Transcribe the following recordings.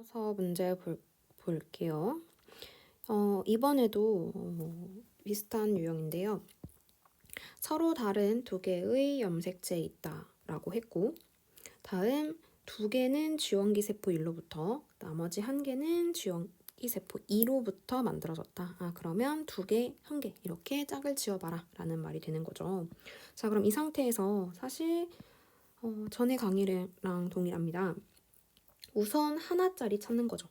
서 문제 볼게요. 이번에도 비슷한 유형인데요. 서로 다른 두 개의 염색체에 있다라고 했고, 다음 두 개는 쥐원기 세포 1로부터, 나머지 한 개는 쥐원기 세포 2로부터 만들어졌다. 그러면 두 개, 한 개 이렇게 짝을 지어봐라 라는 말이 되는 거죠. 자, 그럼 이 상태에서 사실 전의 강의랑 동일합니다. 우선 하나짜리 찾는 거죠.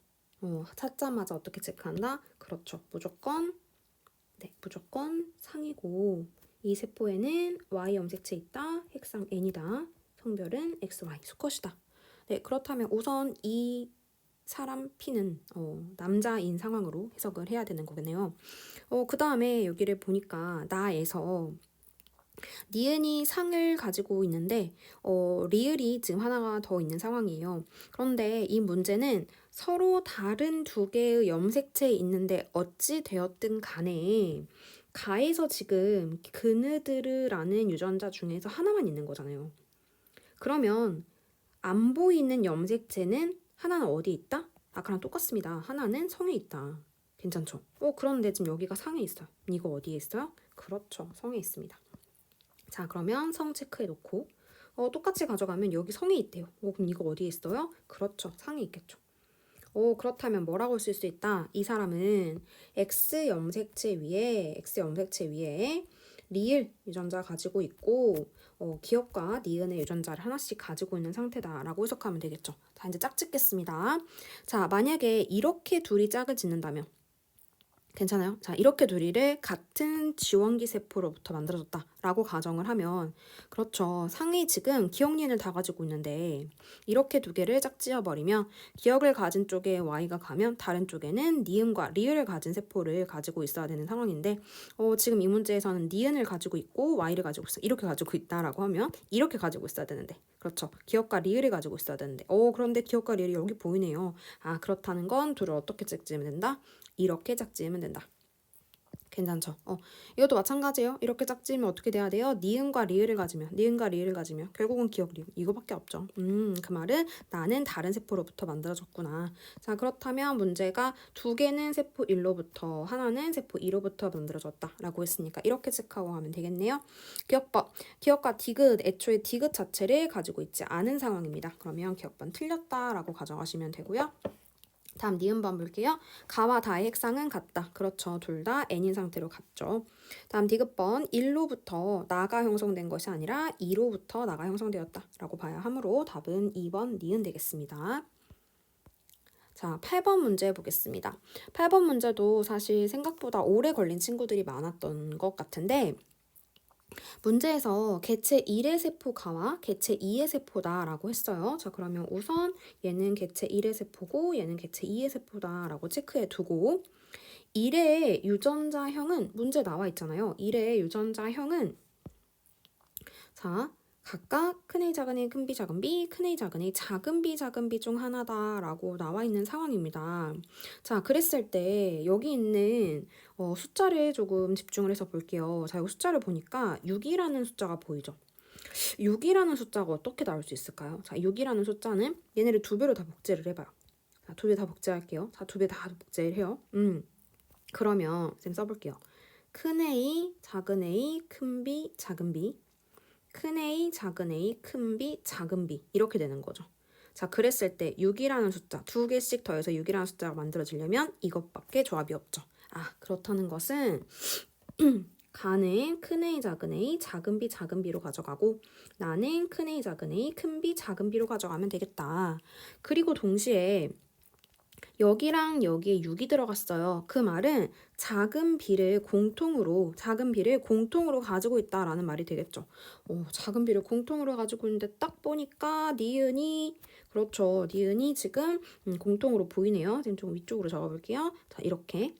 찾자마자 어떻게 체크한다? 그렇죠. 무조건 상이고, 이 세포에는 Y 염색체 있다. 핵상 N이다. 성별은 XY 수컷이다. 네, 그렇다면 우선 이 사람 P는 남자인 상황으로 해석을 해야 되는 거겠네요. 그 다음에 여기를 보니까 나에서 니은이 상을 가지고 있는데 리을이 지금 하나가 더 있는 상황이에요. 그런데 이 문제는 서로 다른 두 개의 염색체에 있는데 어찌 되었든 간에 가에서 지금 그느드르라는 유전자 중에서 하나만 있는 거잖아요. 그러면 안 보이는 염색체는 하나는 어디 있다? 아까랑 똑같습니다. 하나는 성에 있다. 괜찮죠? 그런데 지금 여기가 상에 있어요. 이거 어디에 있어요? 그렇죠. 성에 있습니다. 자, 그러면 성 체크해 놓고 똑같이 가져가면 여기 성이 있대요. 그럼 이거 어디에 있어요? 그렇죠. 상에 있겠죠. 그렇다면 뭐라고 쓸 수 있다? 이 사람은 X 염색체 위에 리을 유전자 가지고 있고 기억과 니은의 유전자를 하나씩 가지고 있는 상태다라고 해석하면 되겠죠. 자, 이제 짝 짓겠습니다. 자, 만약에 이렇게 둘이 짝을 짓는다면 괜찮아요? 자, 이렇게 둘이를 같은 지원기 세포로부터 만들어졌다라고 가정을 하면 그렇죠. 상이 지금 기억 니은을 다 가지고 있는데 이렇게 두 개를 짝지어버리면 기억을 가진 쪽에 Y가 가면 다른 쪽에는 니은과 리을을 가진 세포를 가지고 있어야 되는 상황인데 지금 이 문제에서는 니은을 가지고 있고 Y를 가지고 있어. 이렇게 가지고 있다라고 하면 이렇게 가지고 있어야 되는데 그렇죠. 기억과 리을을 가지고 있어야 되는데 그런데 기억과 리을이 여기 보이네요. 그렇다는 건 둘을 어떻게 짝지으면 된다? 이렇게 짝지으면 된다. 괜찮죠? 이것도 마찬가지예요. 이렇게 짝지으면 어떻게 돼야 돼요? 니은과 리을을 가지면 결국은 기억 리을 이거밖에 없죠. 그 말은 나는 다른 세포로부터 만들어졌구나. 자, 그렇다면 문제가 두 개는 세포 1로부터 하나는 세포 2로부터 만들어졌다라고 했으니까 이렇게 체크하고 가면 되겠네요. 기억법. 기억과 디귿, 애초에 디귿 자체를 가지고 있지 않은 상황입니다. 그러면 기억번 틀렸다라고 가정하시면 되고요. 다음 니은번 볼게요. 가와 다의 핵상은 같다. 그렇죠. 둘 다 n인 상태로 같죠. 다음 디귿번 1로부터 나가 형성된 것이 아니라 2로부터 나가 형성되었다 라고 봐야 하므로 답은 2번 니은 되겠습니다. 자, 8번 문제 보겠습니다. 8번 문제도 사실 생각보다 오래 걸린 친구들이 많았던 것 같은데 문제에서 개체 1의 세포가와 개체 2의 세포다 라고 했어요. 자, 그러면 우선 얘는 개체 1의 세포고 얘는 개체 2의 세포다 라고 체크해 두고 1의 유전자형은 문제 나와 있잖아요. 1의 유전자형은 자, 각각 큰 A, 작은 A, 큰 B, 작은 B, 큰 A, 작은 A, 작은 B 중 하나다라고 나와 있는 상황입니다. 자, 그랬을 때 여기 있는 숫자를 조금 집중을 해서 볼게요. 자, 여기 숫자를 보니까 6이라는 숫자가 보이죠? 6이라는 숫자가 어떻게 나올 수 있을까요? 자, 6이라는 숫자는 얘네를 두 배로 다 복제를 해봐요. 자, 두 배 다 복제할게요. 자, 두 배 다 복제를 해요. 그러면 쌤 써볼게요. 큰 A, 작은 A, 큰 B, 작은 B. 큰 A, 작은 A, 큰 B, 작은 B 이렇게 되는 거죠. 자, 그랬을 때 6이라는 숫자 두 개씩 더해서 6이라는 숫자가 만들어지려면 이것밖에 조합이 없죠. 그렇다는 것은 가는 큰 A, 작은 A, 작은 B로 가져가고 나는 큰 A, 작은 A, 큰 B, 작은 B로 가져가면 되겠다. 그리고 동시에 여기랑 여기에 6이 들어갔어요. 그 말은 작은 B를 공통으로 가지고 있다라는 말이 되겠죠. 작은 B를 공통으로 가지고 있는데 딱 보니까 니은이 그렇죠. 니은이 지금 공통으로 보이네요. 지금 좀 위쪽으로 적어볼게요. 자, 이렇게.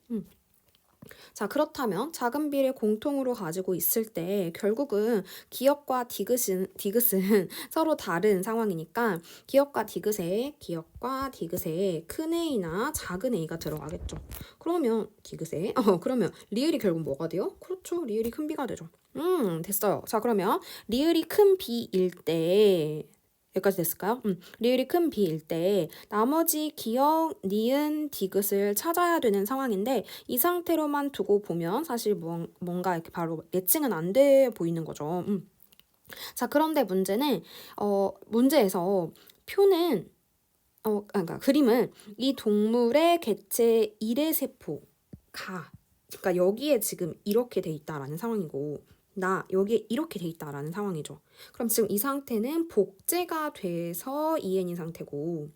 자, 그렇다면 작은 B를 공통으로 가지고 있을 때 결국은 기억과 디귿은 서로 다른 상황이니까 기억과 디귿에 큰 A나 작은 A가 들어가겠죠. 그러면 디귿에 그러면 리을이 결국 뭐가 돼요? 그렇죠. 리을이 큰 B가 되죠. 됐어요. 자, 그러면 리을이 큰 B일 때 여기까지 됐을까요? 리을이 큰 비일 때 나머지 기역, 니은, 디귿을 찾아야 되는 상황인데 이 상태로만 두고 보면 사실 뭔가 이렇게 바로 예측은 안 돼 보이는 거죠. 자, 그런데 문제는 문제에서 표는 그러니까 그림은 이 동물의 개체 1의 세포가 그러니까 여기에 지금 이렇게 돼 있다라는 상황이고 여기에 이렇게 돼 있다라는 상황이죠. 그럼 지금 이 상태는 복제가 돼서 EN인 상태고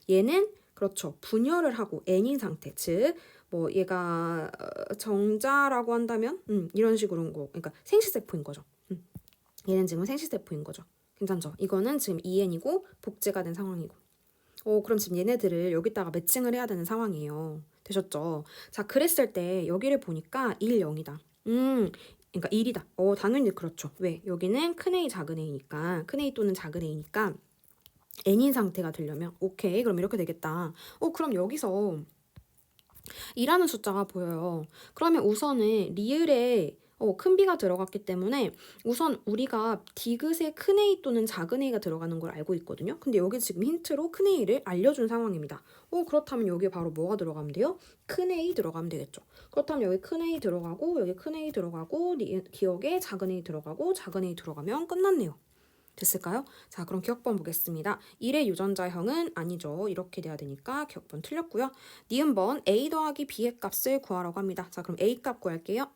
얘는 그렇죠. 분열을 하고 N인 상태. 즉 뭐 얘가 정자라고 한다면 이런 식으로 온 거. 그러니까 생식세포인 거죠. 얘는 지금 생식세포인 거죠. 괜찮죠? 이거는 지금 EN이고 복제가 된 상황이고. 그럼 지금 얘네들을 여기다가 매칭을 해야 되는 상황이에요. 되셨죠? 자, 그랬을 때 여기를 보니까 1, 0이다. 그러니까 1이다. 당연히 그렇죠. 왜? 여기는 큰 A, 작은 A니까 큰 A 또는 작은 A니까 N인 상태가 되려면 오케이, 그럼 이렇게 되겠다. 그럼 여기서 2라는 숫자가 보여요. 그러면 우선은 리을에 큰 B가 들어갔기 때문에 우선 우리가 디귿에 큰 A 또는 작은 A가 들어가는 걸 알고 있거든요. 근데 여기 지금 힌트로 큰 A를 알려준 상황입니다. 그렇다면 여기에 바로 뭐가 들어가면 돼요? 큰 A 들어가면 되겠죠. 그렇다면 여기 큰 A 들어가고 여기 큰 A 들어가고 기억에 작은 A 들어가고 작은 A 들어가면 끝났네요. 됐을까요? 자, 그럼 기억번 보겠습니다. 1의 유전자형은 아니죠. 이렇게 돼야 되니까 기억번 틀렸고요. 니은번 A 더하기 B의 값을 구하라고 합니다. 자, 그럼 A 값 구할게요.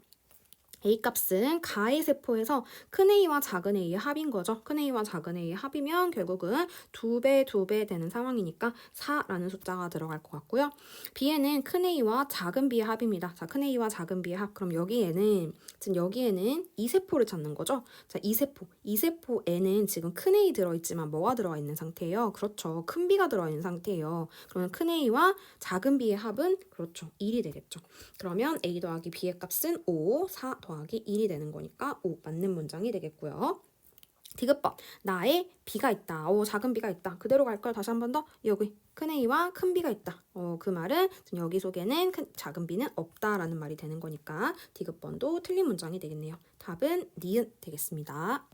A 값은 가의 세포에서 큰 A와 작은 A의 합인 거죠. 큰 A와 작은 A의 합이면 결국은 2배 되는 상황이니까 4라는 숫자가 들어갈 것 같고요. B에는 큰 A와 작은 B의 합입니다. 자, 큰 A와 작은 B의 합. 그럼 여기에는 2세포를 찾는 거죠. 자, 2세포에는 지금 큰 A 들어있지만 뭐가 들어가 있는 상태예요? 그렇죠. 큰 B가 들어있는 상태예요. 그러면 큰 A와 작은 B의 합은 그렇죠. 1이 되겠죠. 그러면 A 더하기 B의 값은 5, 4 더하기 1이 되는 거니까 5 맞는 문장이 되겠고요. 디귿번 나의 B가 있다. 작은 B가 있다. 그대로 갈까요? 다시 한 번 더. 여기 큰 A와 큰 B가 있다. 그 말은 여기 속에는 작은 B는 없다라는 말이 되는 거니까 디귿번도 틀린 문장이 되겠네요. 답은 니은 되겠습니다.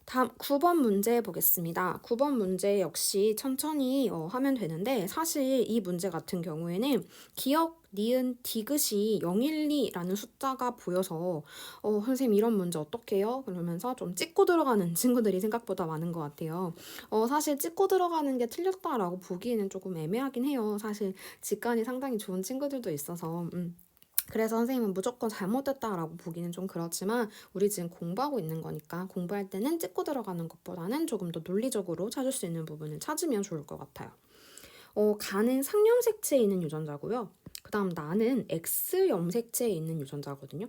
다음 9번 문제 보겠습니다. 9번 문제 역시 천천히 하면 되는데 사실 이 문제 같은 경우에는 기억, 니은, 디귿이 012라는 숫자가 보여서 선생님 이런 문제 어떻게 해요? 그러면서 좀 찍고 들어가는 친구들이 생각보다 많은 것 같아요. 사실 찍고 들어가는 게 틀렸다라고 보기에는 조금 애매하긴 해요. 사실 직관이 상당히 좋은 친구들도 있어서 그래서 선생님은 무조건 잘못됐다라고 보기는 좀 그렇지만 우리 지금 공부하고 있는 거니까 공부할 때는 찍고 들어가는 것보다는 조금 더 논리적으로 찾을 수 있는 부분을 찾으면 좋을 것 같아요. 가는 상염색체에 있는 유전자고요. 그 다음 나는 X염색체에 있는 유전자거든요.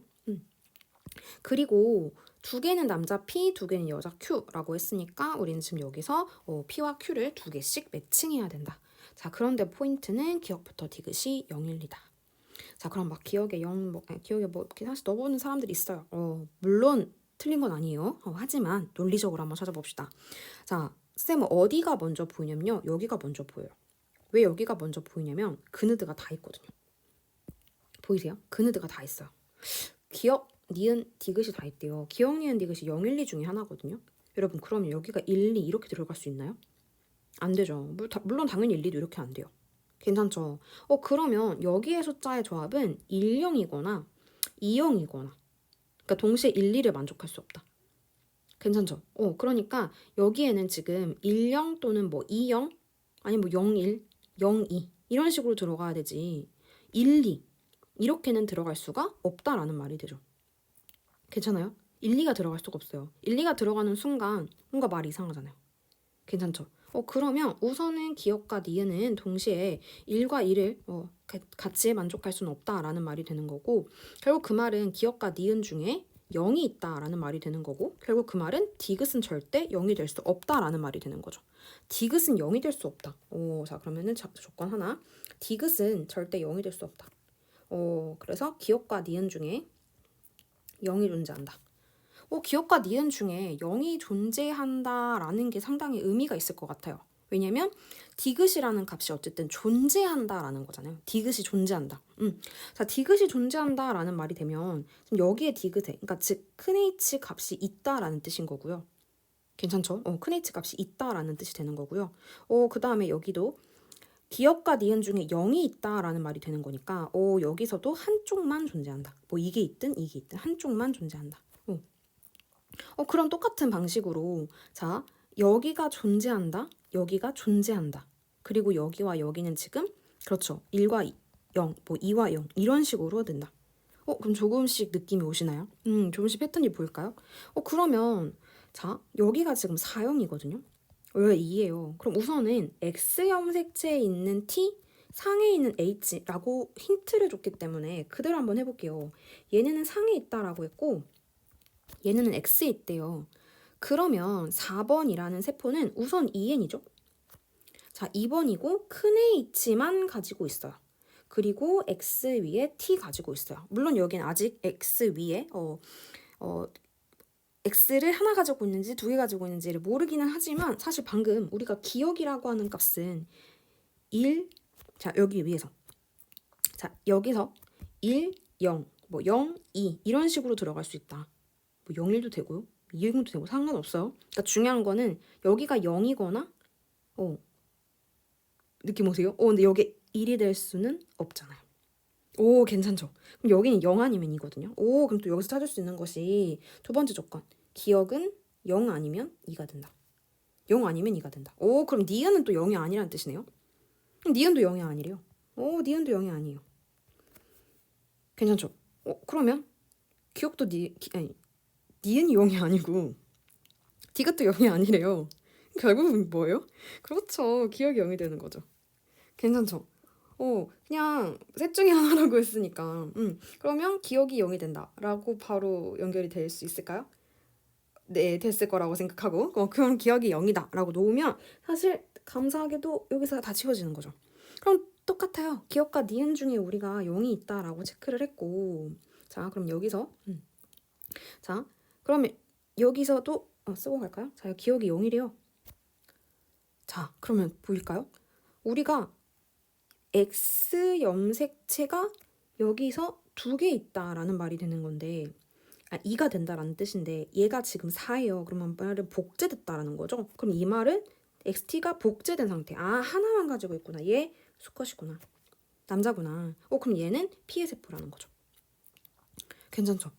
그리고 두 개는 남자 P, 두 개는 여자 Q라고 했으니까 우리는 지금 여기서 P와 Q를 두 개씩 매칭해야 된다. 자, 그런데 포인트는 기억부터 디귿이 0일이다. 자, 그럼 막 기억에 기억에 이렇게 사실 넣어보는 사람들이 있어요. 물론 틀린 건 아니에요. 하지만 논리적으로 한번 찾아봅시다. 자, 쌤은 어디가 먼저 보이냐면요. 여기가 먼저 보여요. 왜 여기가 먼저 보이냐면 그느드가 다 있거든요. 보이세요? 그느드가 다 있어요. 기억, 니은, 디귿이 다 있대요. 기억, 니은, 디귿이 0, 1, 2 중에 하나거든요. 여러분 그러면 여기가 1, 2 이렇게 들어갈 수 있나요? 안 되죠. 물론 당연히 1, 2도 이렇게 안 돼요. 괜찮죠? 그러면 여기의 숫자의 조합은 10이거나 20이거나 그러니까 동시에 1, 2를 만족할 수 없다. 괜찮죠? 그러니까 여기에는 지금 10 또는 뭐 20 아니면 뭐 01, 02 이런 식으로 들어가야 되지 1, 2 이렇게는 들어갈 수가 없다라는 말이 되죠. 괜찮아요? 1, 2가 들어갈 수가 없어요. 1, 2가 들어가는 순간 뭔가 말이 이상하잖아요. 괜찮죠? 그러면 우선은 기억과 니은은 동시에 1과 2를 같이 만족할 수는 없다라는 말이 되는 거고 결국 그 말은 기억과 니은 중에 0이 있다라는 말이 되는 거고 결국 그 말은 디귿은 절대 0이 될 수 없다라는 말이 되는 거죠. 디귿은 0이 될 수 없다. 자, 그러면은 조건 하나. 디귿은 절대 0이 될 수 없다. 그래서 기억과 니은 중에 0이 존재한다. 기억과 니은 중에 0이 존재한다라는 게 상당히 의미가 있을 것 같아요. 왜냐면 디귿이라는 값이 어쨌든 존재한다라는 거잖아요. 디귿이 존재한다. 자, 디귿이 존재한다라는 말이 되면 여기에 디귿에 그러니까 즉 큰 H 값이 있다라는 뜻인 거고요. 괜찮죠? 큰 H 값이 있다라는 뜻이 되는 거고요. 그 다음에 여기도 기억과 니은 중에 0이 있다라는 말이 되는 거니까 여기서도 한쪽만 존재한다. 뭐 이게 있든 이게 있든 한쪽만 존재한다. 그럼 똑같은 방식으로 자 여기가 존재한다. 여기가 존재한다. 그리고 여기와 여기는 지금 그렇죠. 1과 0, 뭐 2와 0 이런 식으로 된다. 그럼 조금씩 느낌이 오시나요? 조금씩 패턴이 보일까요? 그러면 자 여기가 지금 4형이거든요. 왜 2예요? 그럼 우선은 X형 색채에 있는 T, 상에 있는 H라고 힌트를 줬기 때문에 그대로 한번 해볼게요. 얘네는 상에 있다라고 했고 얘네는 X에 있대요. 그러면 4번이라는 세포는 우선 2N이죠. 자, 2번이고 큰 H만 가지고 있어요. 그리고 X 위에 T 가지고 있어요. 물론 여기는 아직 X 위에 X를 하나 가지고 있는지 두 개 가지고 있는지를 모르기는 하지만 사실 방금 우리가 기억이라고 하는 값은 1, 자 여기 위에서 자 여기서 1, 0, 뭐 0, 2 이런 식으로 들어갈 수 있다. 뭐 0, 1도 되고요. 2, 0도 되고 상관없어요. 그러니까 중요한 거는 여기가 0이거나 느낌 오세요? 근데 여기 1이 될 수는 없잖아요. 오, 괜찮죠? 그럼 여기는 0 아니면 2거든요. 오, 그럼 또 여기서 찾을 수 있는 것이 두 번째 조건. 기억은 0 아니면 2가 된다. 0 아니면 2가 된다. 오, 그럼 니은은 또 0이 아니라는 뜻이네요. 그럼 니은도 0이 아니래요. 오, 니은도 0이 아니에요. 괜찮죠? 그러면 기억도 아니, 니은이 0이 아니고 디귿도 0이 아니래요. 결국은 뭐예요? 그렇죠. 기억이 0이 되는 거죠. 괜찮죠? 그냥 셋 중에 하나라고 했으니까 그러면 기억이 0이 된다라고 바로 연결이 될 수 있을까요? 네, 됐을 거라고 생각하고 그럼 기억이 0이다 라고 놓으면 사실 감사하게도 여기서 다 지워지는 거죠. 그럼 똑같아요. 기억과 니은 중에 우리가 0이 있다라고 체크를 했고 자 그럼 여기서 자 그러면 여기서도 쓰고 갈까요? 자 기억이 0이래요. 자 그러면 보일까요? 우리가 X 염색체가 여기서 두 개 있다라는 말이 되는 건데 2가 된다라는 뜻인데 얘가 지금 4예요. 그러면 말은 복제됐다라는 거죠. 그럼 이 말은 XT가 복제된 상태. 하나만 가지고 있구나. 얘 수컷이구나. 남자구나. 그럼 얘는 피해 세포라는 거죠. 괜찮죠?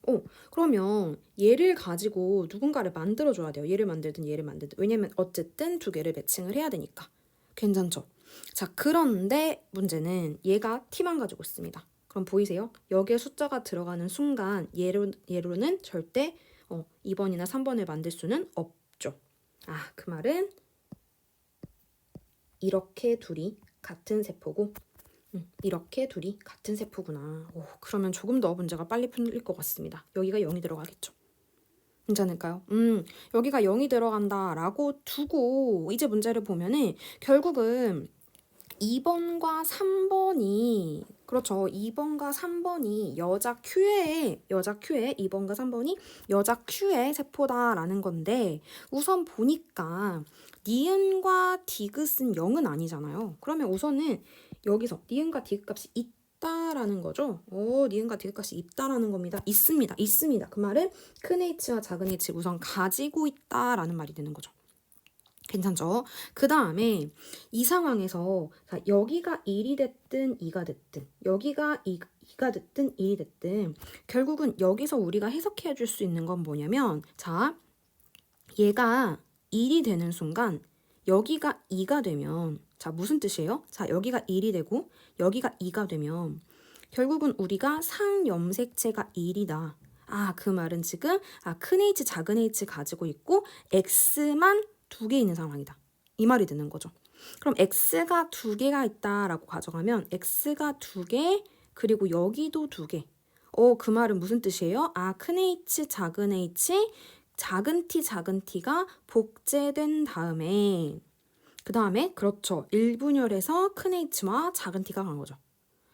그러면 얘를 가지고 누군가를 만들어줘야 돼요. 얘를 만들든 얘를 만들든. 왜냐면 어쨌든 두 개를 매칭을 해야 되니까. 괜찮죠? 자, 그런데 문제는 얘가 T만 가지고 있습니다. 그럼 보이세요? 여기에 숫자가 들어가는 순간 얘로는 절대 2번이나 3번을 만들 수는 없죠. 그 말은 이렇게 둘이 같은 세포고 이렇게 둘이 같은 세포구나. 그러면 조금 더 문제가 빨리 풀릴 것 같습니다. 여기가 0이 들어가겠죠. 괜찮을까요? 여기가 0이 들어간다라고 두고 이제 문제를 보면은 결국은 2번과 3번이 그렇죠. 2번과 3번이 여자 Q의 2번과 3번이 여자 Q의 세포다라는 건데 우선 보니까 니은과 디귿은 0은 아니잖아요. 그러면 우선은 여기서 니은과 디귿 값이 있다라는 거죠. 니은과 디귿 값이 있다라는 겁니다. 있습니다. 그 말은 큰 H와 작은 H 우선 가지고 있다라는 말이 되는 거죠. 괜찮죠? 그 다음에 이 상황에서 자, 여기가 1이 됐든 2가 됐든 여기가 2가 됐든 1이 됐든 결국은 여기서 우리가 해석해 줄 수 있는 건 뭐냐면 자 얘가 1이 되는 순간 여기가 2가 되면 자 무슨 뜻이에요? 자 여기가 1이 되고 여기가 2가 되면 결국은 우리가 상염색체가 1이다. 그 말은 지금 큰 H 작은 H 가지고 있고 X만 두 개 있는 상황이다. 이 말이 되는 거죠. 그럼 X가 두 개가 있다라고 가정하면 X가 두 개, 그리고 여기도 두 개. 그 말은 무슨 뜻이에요? 큰 H, 작은 H, 작은 T, 작은 T가 복제된 다음에 그 다음에 그렇죠. 1분열에서 큰 H와 작은 T가 간 거죠.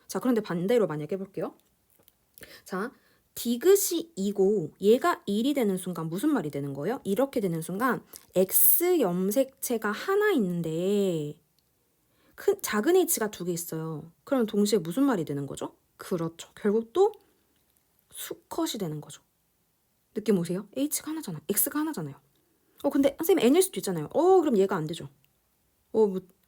자, 그런데 반대로 만약 해볼게요. 자, 디귿이 2고 얘가 1이 되는 순간 무슨 말이 되는 거예요? 이렇게 되는 순간 X 염색체가 하나 있는데 작은 H가 두 개 있어요. 그럼 동시에 무슨 말이 되는 거죠? 그렇죠. 결국 또 수컷이 되는 거죠. 느낌 오세요? H가 하나잖아. X가 하나잖아요. 근데 선생님 n일 수도 있잖아요. 그럼 얘가 안 되죠.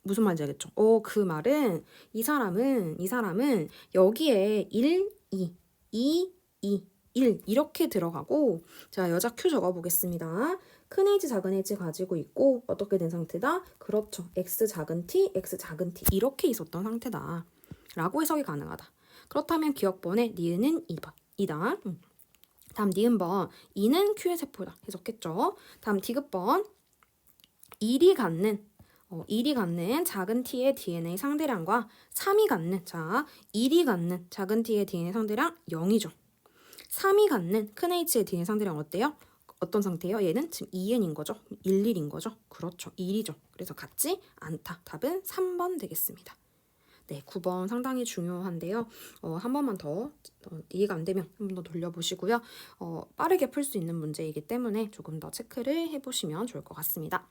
무슨 말인지 알겠죠? 그 말은 이 사람은 여기에 1, 2, 2, 2, 1 이렇게 들어가고 자, 여자 Q 적어보겠습니다. 큰 H 작은 H 가지고 있고 어떻게 된 상태다? 그렇죠. X 작은 T, X 작은 T 이렇게 있었던 상태다. 라고 해석이 가능하다. 그렇다면 기억번의 니은은 2번. 이다. 다음 니은번 2는 Q의 세포다. 해석했죠? 다음 디귿번 1이 갖는 작은 t의 DNA 상대량과 3이 갖는 1이 갖는 작은 t의 DNA 상대량 0이죠. 3이 갖는 큰 h의 DNA 상대량 어때요? 어떤 상태예요? 얘는 지금 2n인 거죠. 11인 거죠. 그렇죠. 1이죠. 그래서 같지 않다. 답은 3번 되겠습니다. 네, 9번 상당히 중요한데요. 한 번만 더 이해가 안 되면 한 번 더 돌려보시고요. 빠르게 풀 수 있는 문제이기 때문에 조금 더 체크를 해보시면 좋을 것 같습니다.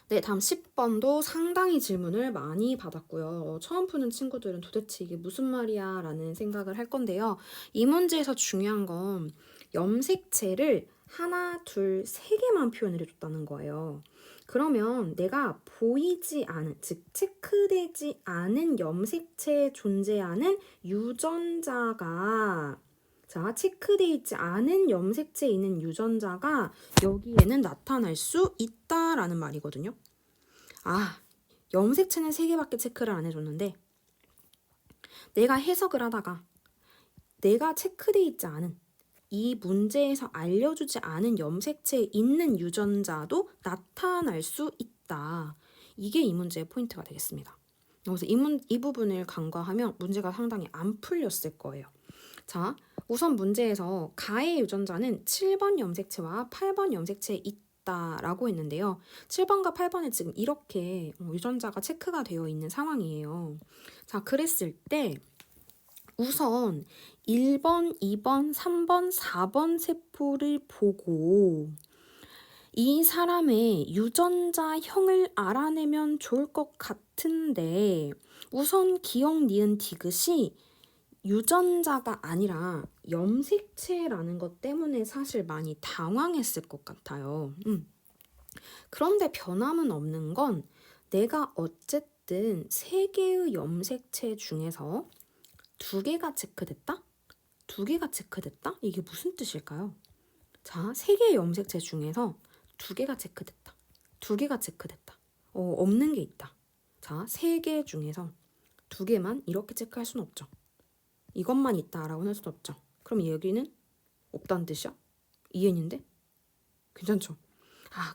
네, 다음 10번도 상당히 질문을 많이 받았고요. 처음 푸는 친구들은 도대체 이게 무슨 말이야 라는 생각을 할 건데요. 이 문제에서 중요한 건 염색체를 하나, 둘, 세 개만 표현을 해줬다는 거예요. 그러면 내가 보이지 않은, 즉 체크되지 않은 염색체에 존재하는 유전자가 체크되어 있지 않은 염색체에 있는 유전자가 여기에는 나타날 수 있다라는 말이거든요. 염색체는 3개밖에 체크를 안 해줬는데 내가 해석을 하다가 내가 체크되어 있지 않은 이 문제에서 알려주지 않은 염색체에 있는 유전자도 나타날 수 있다. 이게 이 문제의 포인트가 되겠습니다. 그래서 이 부분을 간과하면 문제가 상당히 안 풀렸을 거예요. 자, 우선 문제에서 가의 유전자는 7번 염색체와 8번 염색체에 있다라고 했는데요. 7번과 8번에 지금 이렇게 유전자가 체크가 되어 있는 상황이에요. 자, 그랬을 때 우선 1번, 2번, 3번, 4번 세포를 보고 이 사람의 유전자형을 알아내면 좋을 것 같은데 우선 기억, 니은, 디귿이 유전자가 아니라 염색체라는 것 때문에 사실 많이 당황했을 것 같아요. 그런데 변함은 없는 건 내가 어쨌든 3개의 염색체 중에서 2개가 체크됐다? 2개가 체크됐다? 이게 무슨 뜻일까요? 자, 3개의 염색체 중에서 2개가 체크됐다. 2개가 체크됐다. 없는 게 있다. 자, 3개 중에서 2개만 이렇게 체크할 수는 없죠. 이것만 있다라고 할 수도 없죠. 그럼 여기는 없다는 뜻이야? 2n인데? 괜찮죠?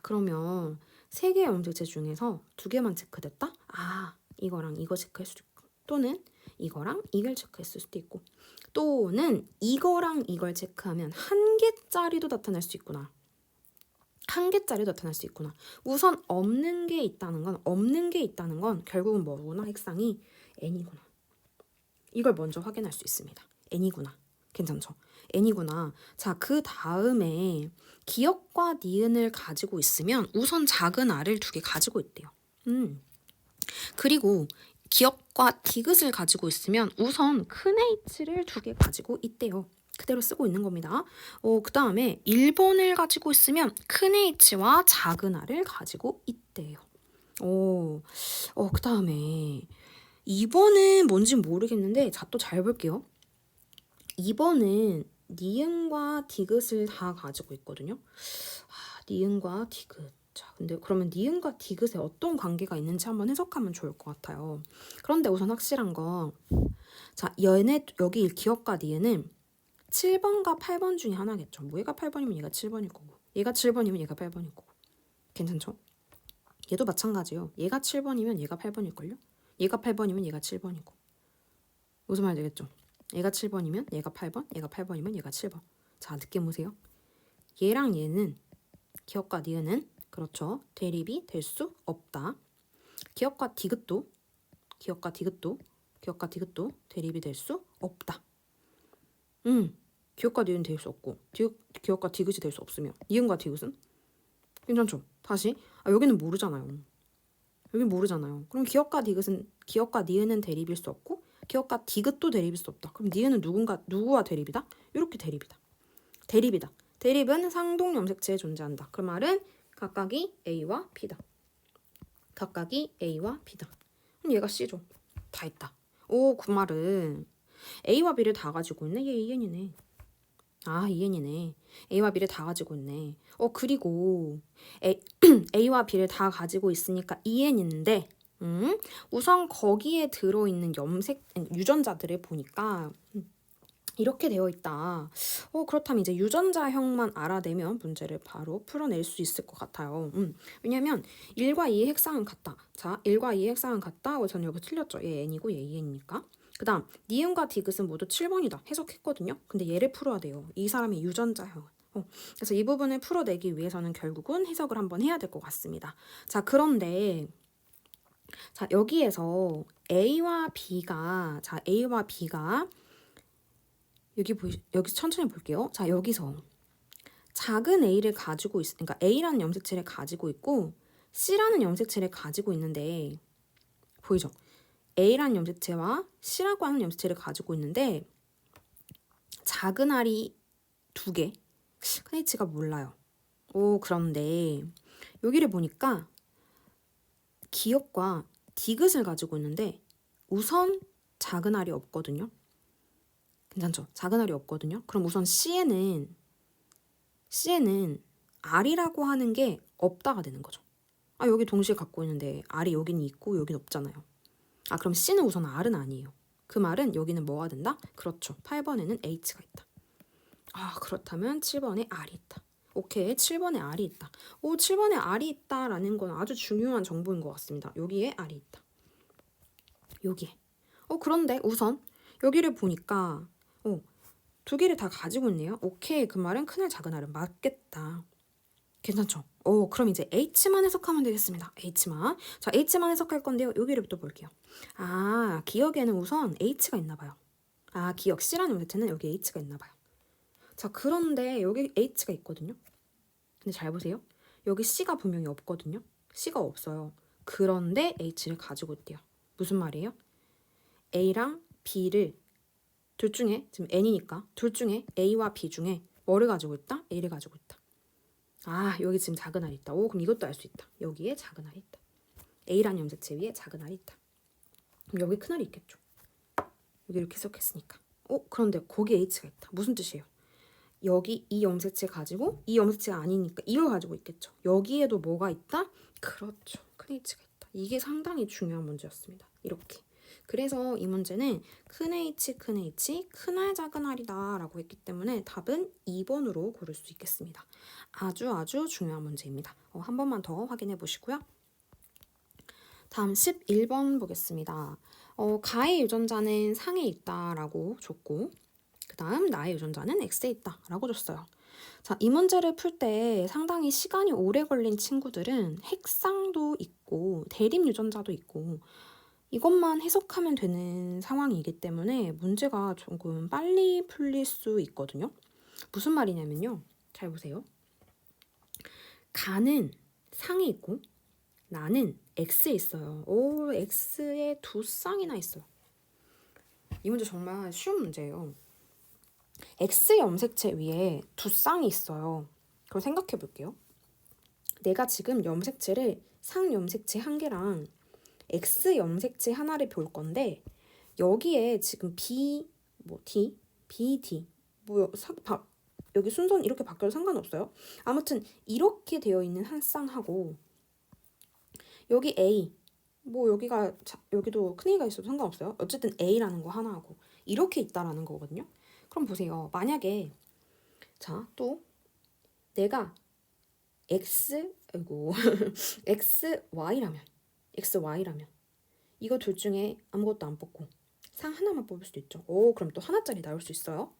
그러면 3개의 염색체 중에서 2개만 체크됐다? 이거랑 이거 체크할 수도 있고 또는 이거랑 이걸 체크했을 수도 있고 또는 이거랑 이걸 체크하면 1개짜리도 나타날 수 있구나. 1개짜리도 나타날 수 있구나. 우선 없는 게 있다는 건 결국은 뭐구나? 핵상이 n이구나. 이걸 먼저 확인할 수 있습니다. n이구나. 괜찮죠? n이구나. 자, 그 다음에 기억과 니은을 가지고 있으면 우선 작은 r을 2개 가지고 있대요. 그리고 기억과 디귿을 가지고 있으면 우선 큰 h를 2개 가지고 있대요. 그대로 쓰고 있는 겁니다. 그 다음에 1번을 가지고 있으면 큰 h와 작은 r을 가지고 있대요. 그 다음에 2번은 뭔지 모르겠는데 또 잘 볼게요. 2번은 니은과 디귿을 다 가지고 있거든요. 니은과 디귿. 자, 근데 그러면 니은과 디귿에 어떤 관계가 있는지 한번 해석하면 좋을 것 같아요. 그런데 우선 확실한 건 여기 기억과 니은은 7번과 8번 중에 하나겠죠. 뭐 얘가 8번이면 얘가 7번일 거고 얘가 7번이면 얘가 8번일 거고 괜찮죠? 얘도 마찬가지요. 얘가 7번이면 얘가 8번일걸요? 얘가 8번이면 얘가 7번이고 무슨 말 되겠죠? 얘가 7번이면 얘가 8번, 얘가 8번이면 얘가 7번. 자, 느낌 오세요? 얘랑 얘는 기억과 니은은 그렇죠. 대립이 될 수 없다. 기억과 디귿도 대립이 될 수 없다. 기억과 니은 될 수 없고 기억과 디귿이 될 수 없으면 니은과 디귿은 괜찮죠? 다시 여기는 모르잖아요. 그럼 기억과 니은은 대립일 수 없고 기억과 디귿도 대립일 수 없다. 그럼 니은은 누구와 대립이다? 이렇게 대립이다. 대립은 상동 염색체에 존재한다. 그 말은 각각이 A와 B다. 각각이 A와 B다. 그럼 얘가 C죠. 다 있다. 오, 그 말은 A와 B를 다 가지고 있네. 얘 EN이네. 아, EN이네. A와 B를 다 가지고 있네. 그리고 A와 B를 다 가지고 있으니까 EN인데 우선 거기에 들어있는 유전자들을 보니까 이렇게 되어 있다. 그렇다면 이제 유전자형만 알아내면 문제를 바로 풀어낼 수 있을 것 같아요. 왜냐면 1과 2의 핵상은 같다. 자, 1과 2의 핵상은 같다. 저는 여기 틀렸죠. 얘 N이고 얘 EN이니까. 그 다음 니은과 디귿은 모두 7번이다. 해석했거든요. 근데 얘를 풀어야 돼요. 이 사람의 유전자형. 그래서 이 부분을 풀어내기 위해서는 결국은 해석을 한번 해야 될 것 같습니다. 자, 그런데 자, 여기에서 A와 B가 여기 천천히 볼게요. 자, 여기서 작은 A를 가지고 그러니까 A라는 염색체를 가지고 있고 C라는 염색체를 가지고 있는데 보이죠? A라는 염색체와 C라고 하는 염색체를 가지고 있는데 작은 알이 2개. 큰 H가 몰라요. 그런데 여기를 보니까 기역과 디귿을 가지고 있는데 우선 작은 알이 없거든요. 괜찮죠? 작은 알이 없거든요. 그럼 우선 C에는 R이라고 하는 게 없다가 되는 거죠. 여기 동시에 갖고 있는데 R이 여기는 있고 여기는 없잖아요. 그럼 C는 우선 R은 아니에요. 그 말은 여기는 뭐가 된다? 그렇죠. 8번에는 H가 있다. 그렇다면 7번에 R이 있다. 오케이, 7번에 R이 있다. 7번에 R이 있다라는 건 아주 중요한 정보인 것 같습니다. 여기에 R이 있다. 여기에. 그런데 우선 여기를 보니까 2개를 다 가지고 있네요. 오케이, 그 말은 큰알 작은 알은 맞겠다. 괜찮죠? 그럼 이제 H만 해석하면 되겠습니다. H만. 자, H만 해석할 건데요. 여기를 또 볼게요. 기억에는 우선 H가 있나 봐요. 기억 C라는 염색체는 여기 H가 있나 봐요. 자, 그런데 여기 H가 있거든요. 근데 잘 보세요. 여기 C가 분명히 없거든요. C가 없어요. 그런데 H를 가지고 있대요. 무슨 말이에요? A랑 B를 둘 중에 지금 N이니까 둘 중에 A와 B 중에 뭐를 가지고 있다? A를 가지고 있다. 여기 지금 작은 알이 있다. 그럼 이것도 알 수 있다. 여기에 작은 알이 있다. A라는 염색체 위에 작은 알이 있다. 그럼 여기 큰 알이 있겠죠. 여기 이렇게 해석했으니까. 그런데 거기에 H가 있다. 무슨 뜻이에요? 여기 이 염색체 가지고 이 염색체가 아니니까 이걸 가지고 있겠죠. 여기에도 뭐가 있다? 그렇죠. 큰 H가 있다. 이게 상당히 중요한 문제였습니다. 이렇게. 그래서 이 문제는 큰 H, 큰 알, 작은 알이다 라고 했기 때문에 답은 2번으로 고를 수 있겠습니다. 아주 중요한 문제입니다. 한 번만 더 확인해 보시고요. 다음 11번 보겠습니다. 가의 유전자는 상에 있다라고 줬고 그 다음 나의 유전자는 X에 있다라고 줬어요. 자, 이 문제를 풀 때 상당히 시간이 오래 걸린 친구들은 핵상도 있고 대립 유전자도 있고 이것만 해석하면 되는 상황이기 때문에 문제가 조금 빨리 풀릴 수 있거든요. 무슨 말이냐면요. 잘 보세요. 가는 상에 있고 나는 X에 있어요. X에 2쌍이나 있어요. 이 문제 정말 쉬운 문제예요. X 염색체 위에 2쌍이 있어요. 그럼 생각해 볼게요. 내가 지금 염색체를 상 염색체 1개랑 X 염색체 하나를 볼 건데 여기에 지금 B, D, BD 여기 순서는 이렇게 바뀌어도 상관없어요. 아무튼 이렇게 되어 있는 한 쌍하고 여기 A, 여기도 큰 A가 있어도 상관없어요. 어쨌든 A라는 거 하나하고 이렇게 있다라는 거거든요. 그럼 보세요. 만약에 또 내가 XY라면 이거 둘 중에 아무것도 안 뽑고 상 하나만 뽑을 수도 있죠. 그럼 또 하나짜리 나올 수 있어요.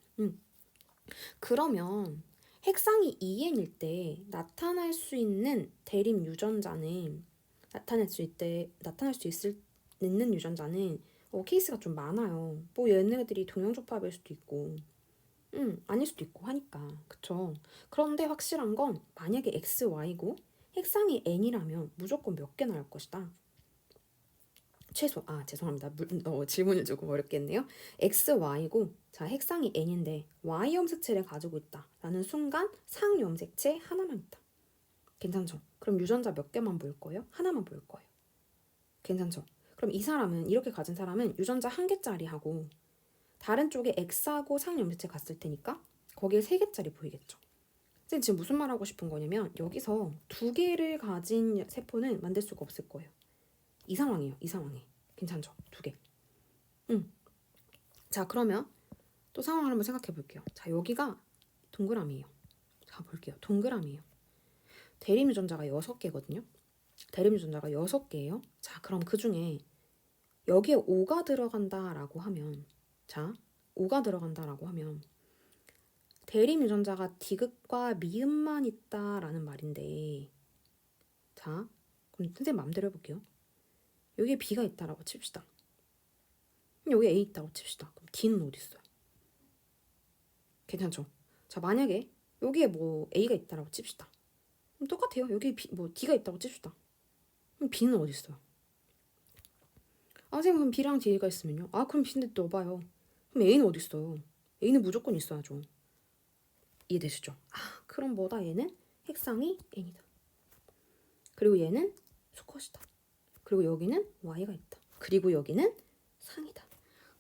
그러면 핵상이 2n일 때 나타날 수 있는 대립 유전자는 나타날 수 있는 유전자는 케이스가 좀 많아요. 얘네들이 동형조합일 수도 있고 아닐 수도 있고 하니까. 그쵸? 그런데 확실한 건 만약에 XY고 핵상이 N이라면 무조건 몇 개 나올 것이다. 최소 죄송합니다. 질문을 조금 어렵게 했네요. x, y고 자 핵상이 n인데 y 염색체를 가지고 있다라는 순간 상 염색체 하나만 있다. 괜찮죠? 그럼 유전자 몇 개만 보일 거예요? 하나만 보일 거예요. 괜찮죠? 그럼 이 사람은 이렇게 가진 사람은 유전자 한 개짜리 하고 다른 쪽에 X하고 상 염색체 갔을 테니까 거기에 세 개짜리 보이겠죠. 선생님 지금 무슨 말 하고 싶은 거냐면 여기서 두 개를 가진 세포는 만들 수가 없을 거예요. 이 상황이에요. 이 상황에. 괜찮죠? 두 개. 자 그러면 또 상황을 한번 생각해 볼게요. 자 여기가 동그라미예요. 자 볼게요. 동그라미예요. 대립 유전자가 6개거든요. 대립 유전자가 6개예요. 자 그럼 그 중에 여기에 5가 들어간다라고 하면 자 5가 들어간다라고 하면 대립 유전자가 디귿과 미음만 있다라는 말인데 자 그럼 선생님 마음대로 해볼게요. 여기에 B가 있다라고 칩시다. 여기에 A 있다고 칩시다. 그럼 D는 어디 있어요? 괜찮죠? 자 만약에 여기에 뭐 A가 있다라고 칩시다. 그럼 똑같아요. 여기 D가 있다고 칩시다. 그럼 B는 어디 있어요? 선생님 그럼 B랑 D가 있으면요? 그럼 B인데 넣어봐요. 그럼 A는 어디 있어요? A는 무조건 있어야죠. 이해되시죠? 그럼 뭐다 얘는? 핵상이 n이다. 그리고 얘는 수컷이다. 그리고 여기는 y가 있다. 그리고 여기는 상이다.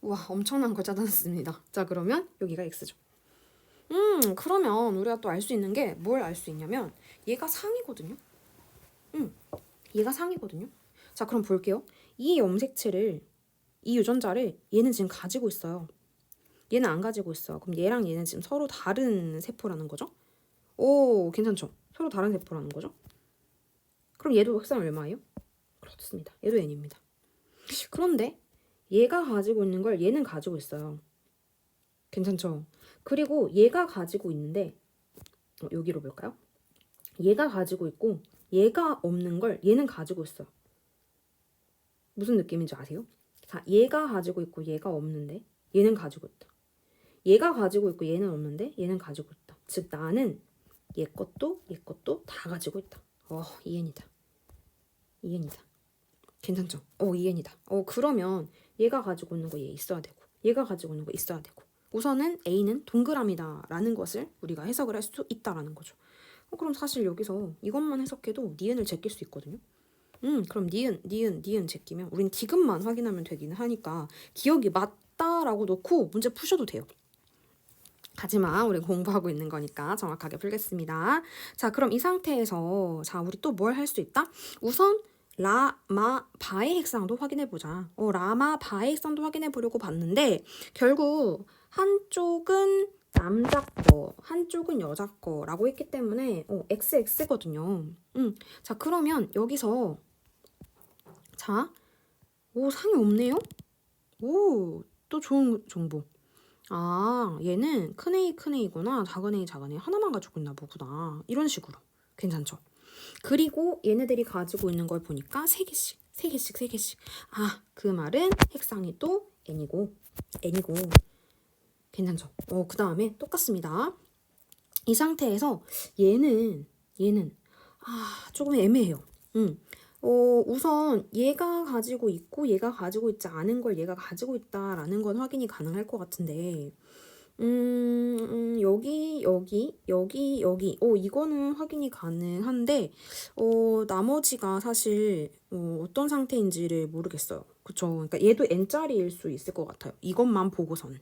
우와 엄청난 걸 찾아냈습니다. 자 그러면 여기가 x죠. 그러면 우리가 또 알 수 있는 게 뭘 알 수 있냐면 얘가 상이거든요. 얘가 상이거든요. 자 그럼 볼게요. 이 염색체를 이 유전자를 얘는 지금 가지고 있어요. 얘는 안 가지고 있어. 그럼 얘랑 얘는 지금 서로 다른 세포라는 거죠? 오, 괜찮죠? 서로 다른 세포라는 거죠? 그럼 얘도 흑상 얼마예요? 그렇습니다. 얘도 n입니다. 그런데 얘가 가지고 있는 걸 얘는 가지고 있어요. 괜찮죠? 그리고 얘가 가지고 있는데 여기로 볼까요? 얘가 가지고 있고 얘가 없는 걸 얘는 가지고 있어요. 무슨 느낌인지 아세요? 자, 얘가 가지고 있고 얘가 없는데 얘는 가지고 있다. 얘가 가지고 있고 얘는 없는데 얘는 가지고 있다. 즉 나는 얘 것도 다 가지고 있다. EN이다. EN이다. 괜찮죠? EN이다. 그러면 얘가 가지고 있는 거 얘 있어야 되고 얘가 가지고 있는 거 있어야 되고 우선은 A는 동그라미다 라는 것을 우리가 해석을 할 수 있다라는 거죠. 그럼 사실 여기서 이것만 해석해도 니은을 제낄 수 있거든요. 그럼 니은 제끼면 우린 디귿만 확인하면 되기는 하니까 기억이 맞다라고 놓고 문제 푸셔도 돼요. 하지만 우리 공부하고 있는 거니까 정확하게 풀겠습니다. 자, 그럼 이 상태에서 자, 우리 또 뭘 할 수 있다? 우선 라마 바의 핵상도 확인해 보자. 라마 바의 핵상도 확인해 보려고 봤는데 결국 한쪽은 남자 거, 한쪽은 여자 거라고 했기 때문에 XX거든요. 자, 그러면 여기서 자, 상이 없네요? 또 좋은 정보. 얘는 큰 A구나. 작은 A 하나만 가지고 있나 보구나. 이런 식으로. 괜찮죠? 그리고 얘네들이 가지고 있는 걸 보니까 세 개씩. 그 말은 핵상이 또 N이고. 괜찮죠? 그 다음에 똑같습니다. 이 상태에서 얘는 조금 애매해요. 우선 얘가 가지고 있고 얘가 가지고 있지 않은 걸 얘가 가지고 있다라는 건 확인이 가능할 것 같은데 여기 이거는 확인이 가능한데 나머지가 사실 어떤 상태인지를 모르겠어요. 그쵸? 그러니까 얘도 N짜리일 수 있을 것 같아요. 이것만 보고선.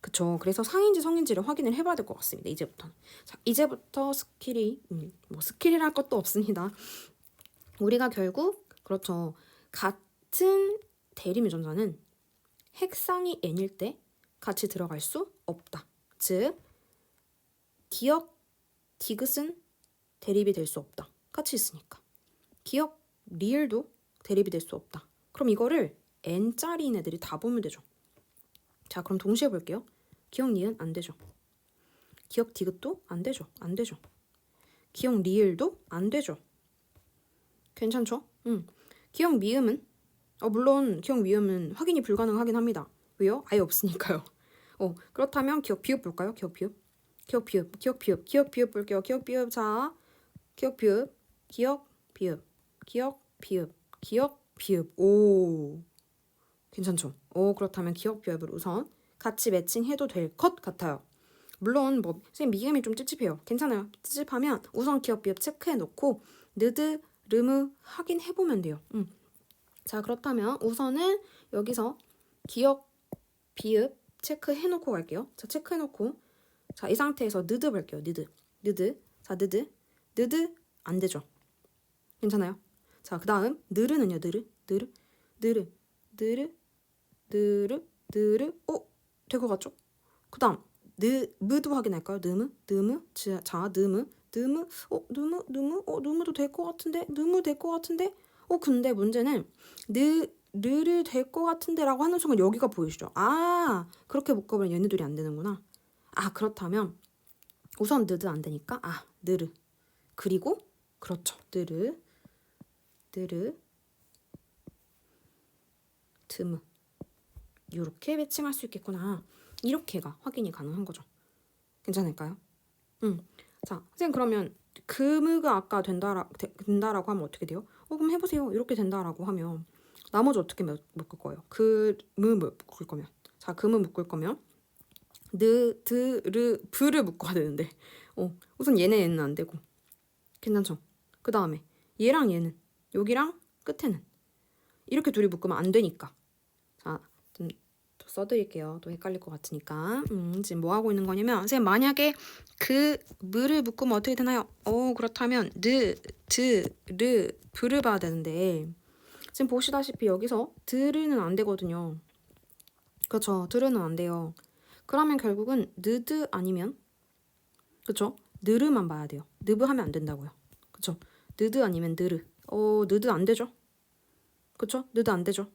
그쵸? 그래서 상인지 성인지를 확인을 해봐야 될 것 같습니다. 이제부터. 자, 이제부터 스킬이 스킬이랄 것도 없습니다. 우리가 결국 그렇죠. 같은 대립 유전자는 핵상이 n일 때 같이 들어갈 수 없다. 즉 기역 디귿은 대립이 될 수 없다. 같이 있으니까. 기역 리을도 대립이 될 수 없다. 그럼 이거를 n짜리인 애들이 다 보면 되죠. 자, 그럼 동시에 볼게요. 기역 니은 안 되죠. 기역 디귿도 안 되죠. 기역 리을도 안 되죠. 괜찮죠? 기억 미음은 물론 기억 미음은 확인이 불가능하긴 합니다. 왜요? 아예 없으니까요. 그렇다면 기억 비읍 볼까요? 기억 비읍 볼게요. 기억 비읍. 자, 기억 비읍. 오, 괜찮죠? 그렇다면 기억 비읍을 우선 같이 매칭해도 될 것 같아요. 물론 뭐 선생님 미음이 좀 찝찝해요. 괜찮아요. 찝찝하면 우선 기억 비읍 체크해 놓고 느드 르무 확인해 보면 돼요. 자, 그렇다면 우선은 여기서 기억 비읍 체크해 놓고 갈게요. 자, 체크해 놓고 자, 이 상태에서 느드 볼게요. 느드. 자, 느드 안 되죠. 괜찮아요? 자, 그다음 느르는요. 느르 될 것 같죠? 그다음 느무도 확인할까요? 느무 자, 느무도 될 것 같은데 느무 될 것 같은데 근데 문제는 르를 될 것 같은데라고 하는 순간 여기가 보이시죠? 아, 그렇게 묶어보면 얘네들이 안 되는구나. 아, 그렇다면 우선 느드 안 되니까 느르. 그리고 그렇죠. 느르 드무. 이렇게 매칭할 수 있겠구나. 이렇게가 확인이 가능한 거죠. 괜찮을까요? 자, 선생님 그러면 금으가 아까 된다라고 하면 어떻게 돼요? 그럼 해보세요. 이렇게 된다라고 하면 나머지 어떻게 묶을 거예요? 금을 묶을 거면 자, 금을 묶을 거면 브를 묶어야 되는데 우선 얘는 안 되고 괜찮죠? 그 다음에 얘랑 얘는 여기랑 끝에는 이렇게 둘이 묶으면 안 되니까 자, 좀 써드릴게요. 또 헷갈릴 것 같으니까. 지금 뭐 하고 있는 거냐면 선생님 만약에 무를 묶으면 어떻게 되나요? 그렇다면 브를 봐야 되는데 지금 보시다시피 여기서 드르는 안 되거든요. 그렇죠. 드르는 안 돼요. 그러면 결국은 느드 아니면 그렇죠. 느르만 봐야 돼요. 느브 하면 안 된다고요. 그렇죠. 느드 아니면 느르. 느드 안 되죠. 그렇죠. 느드 안 되죠.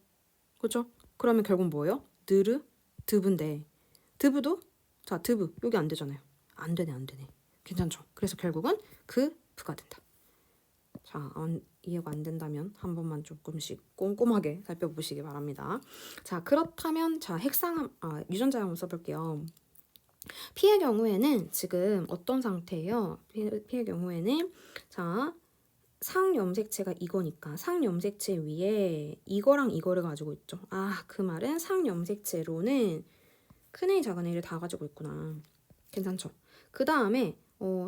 그렇죠. 그러면 결국 뭐예요? 느르 드브인데 드브도 자 드브 여기 안 되잖아요. 안 되네. 괜찮죠? 그래서 결국은 부가 된다. 자, 이해가 안 된다면 한 번만 조금씩 꼼꼼하게 살펴보시기 바랍니다. 자, 그렇다면 자 유전자 한번 써볼게요. P의 경우에는 지금 어떤 상태예요? P의 경우에는 자 상염색체가 이거니까 상염색체 위에 이거랑 이거를 가지고 있죠. 그 말은 상염색체로는 큰A 작은 A를 다 가지고 있구나. 괜찮죠? 그 다음에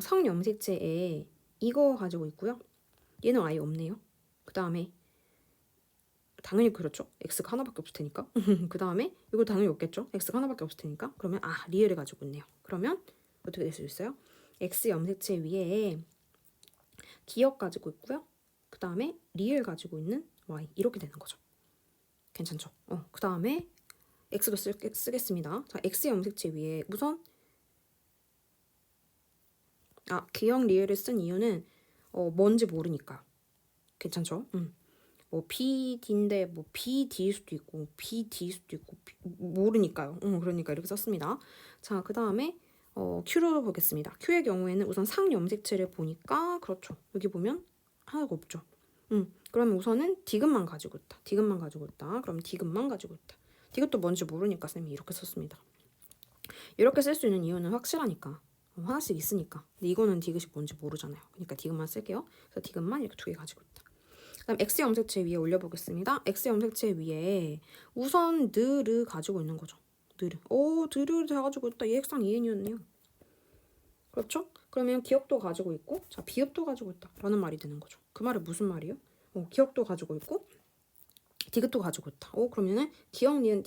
성염색체에 이거 가지고 있고요. 얘는 아예 없네요. 그 다음에 당연히 그렇죠. X가 하나밖에 없을 테니까. 그 다음에 이거 당연히 없겠죠. X가 하나밖에 없을 테니까. 그러면 리을을 가지고 있네요. 그러면 어떻게 될 수 있어요? X 염색체 위에 기억 가지고 있고요. 그 다음에 리을 가지고 있는 Y 이렇게 되는 거죠. 괜찮죠? 그 다음에 X도 쓰겠습니다. 자, X 염색체 위에 우선 기억 리을을 쓴 이유는 뭔지 모르니까. 괜찮죠? 뭐 PD인데 뭐 BD일 수도 있고 BD일 수도 있고 모르니까요. 그러니까 이렇게 썼습니다. 자, 그 다음에 Q로 보겠습니다. Q의 경우에는 우선 상염색체를 보니까 그렇죠. 여기 보면 하나가 없죠. 그러면 우선은 디귿만 가지고 있다. 그럼 디귿만 가지고 있다. 디귿도 뭔지 모르니까 쌤이 이렇게 썼습니다. 이렇게 쓸 수 있는 이유는 확실하니까. 하나씩 있으니까. 근데 이거는 디귿이 뭔지 모르잖아요. 그러니까 디귿만 쓸게요. 그래서 디귿만 이렇게 2개 가지고 있다. 그다음 X 염색체 위에 올려보겠습니다. X 염색체 위에 우선 느를 가지고 있는 거죠. 느를 다 가지고 있다. 얘 핵상 2n이었네요. 그렇죠? 그러면 기억도 가지고 있고 자 비읍도 가지고 있다 라는 말이 되는 거죠. 그 말은 무슨 말이에요? 기억도 가지고 있고 디귿도 가지고 있다. 그러면은 기억, 니은,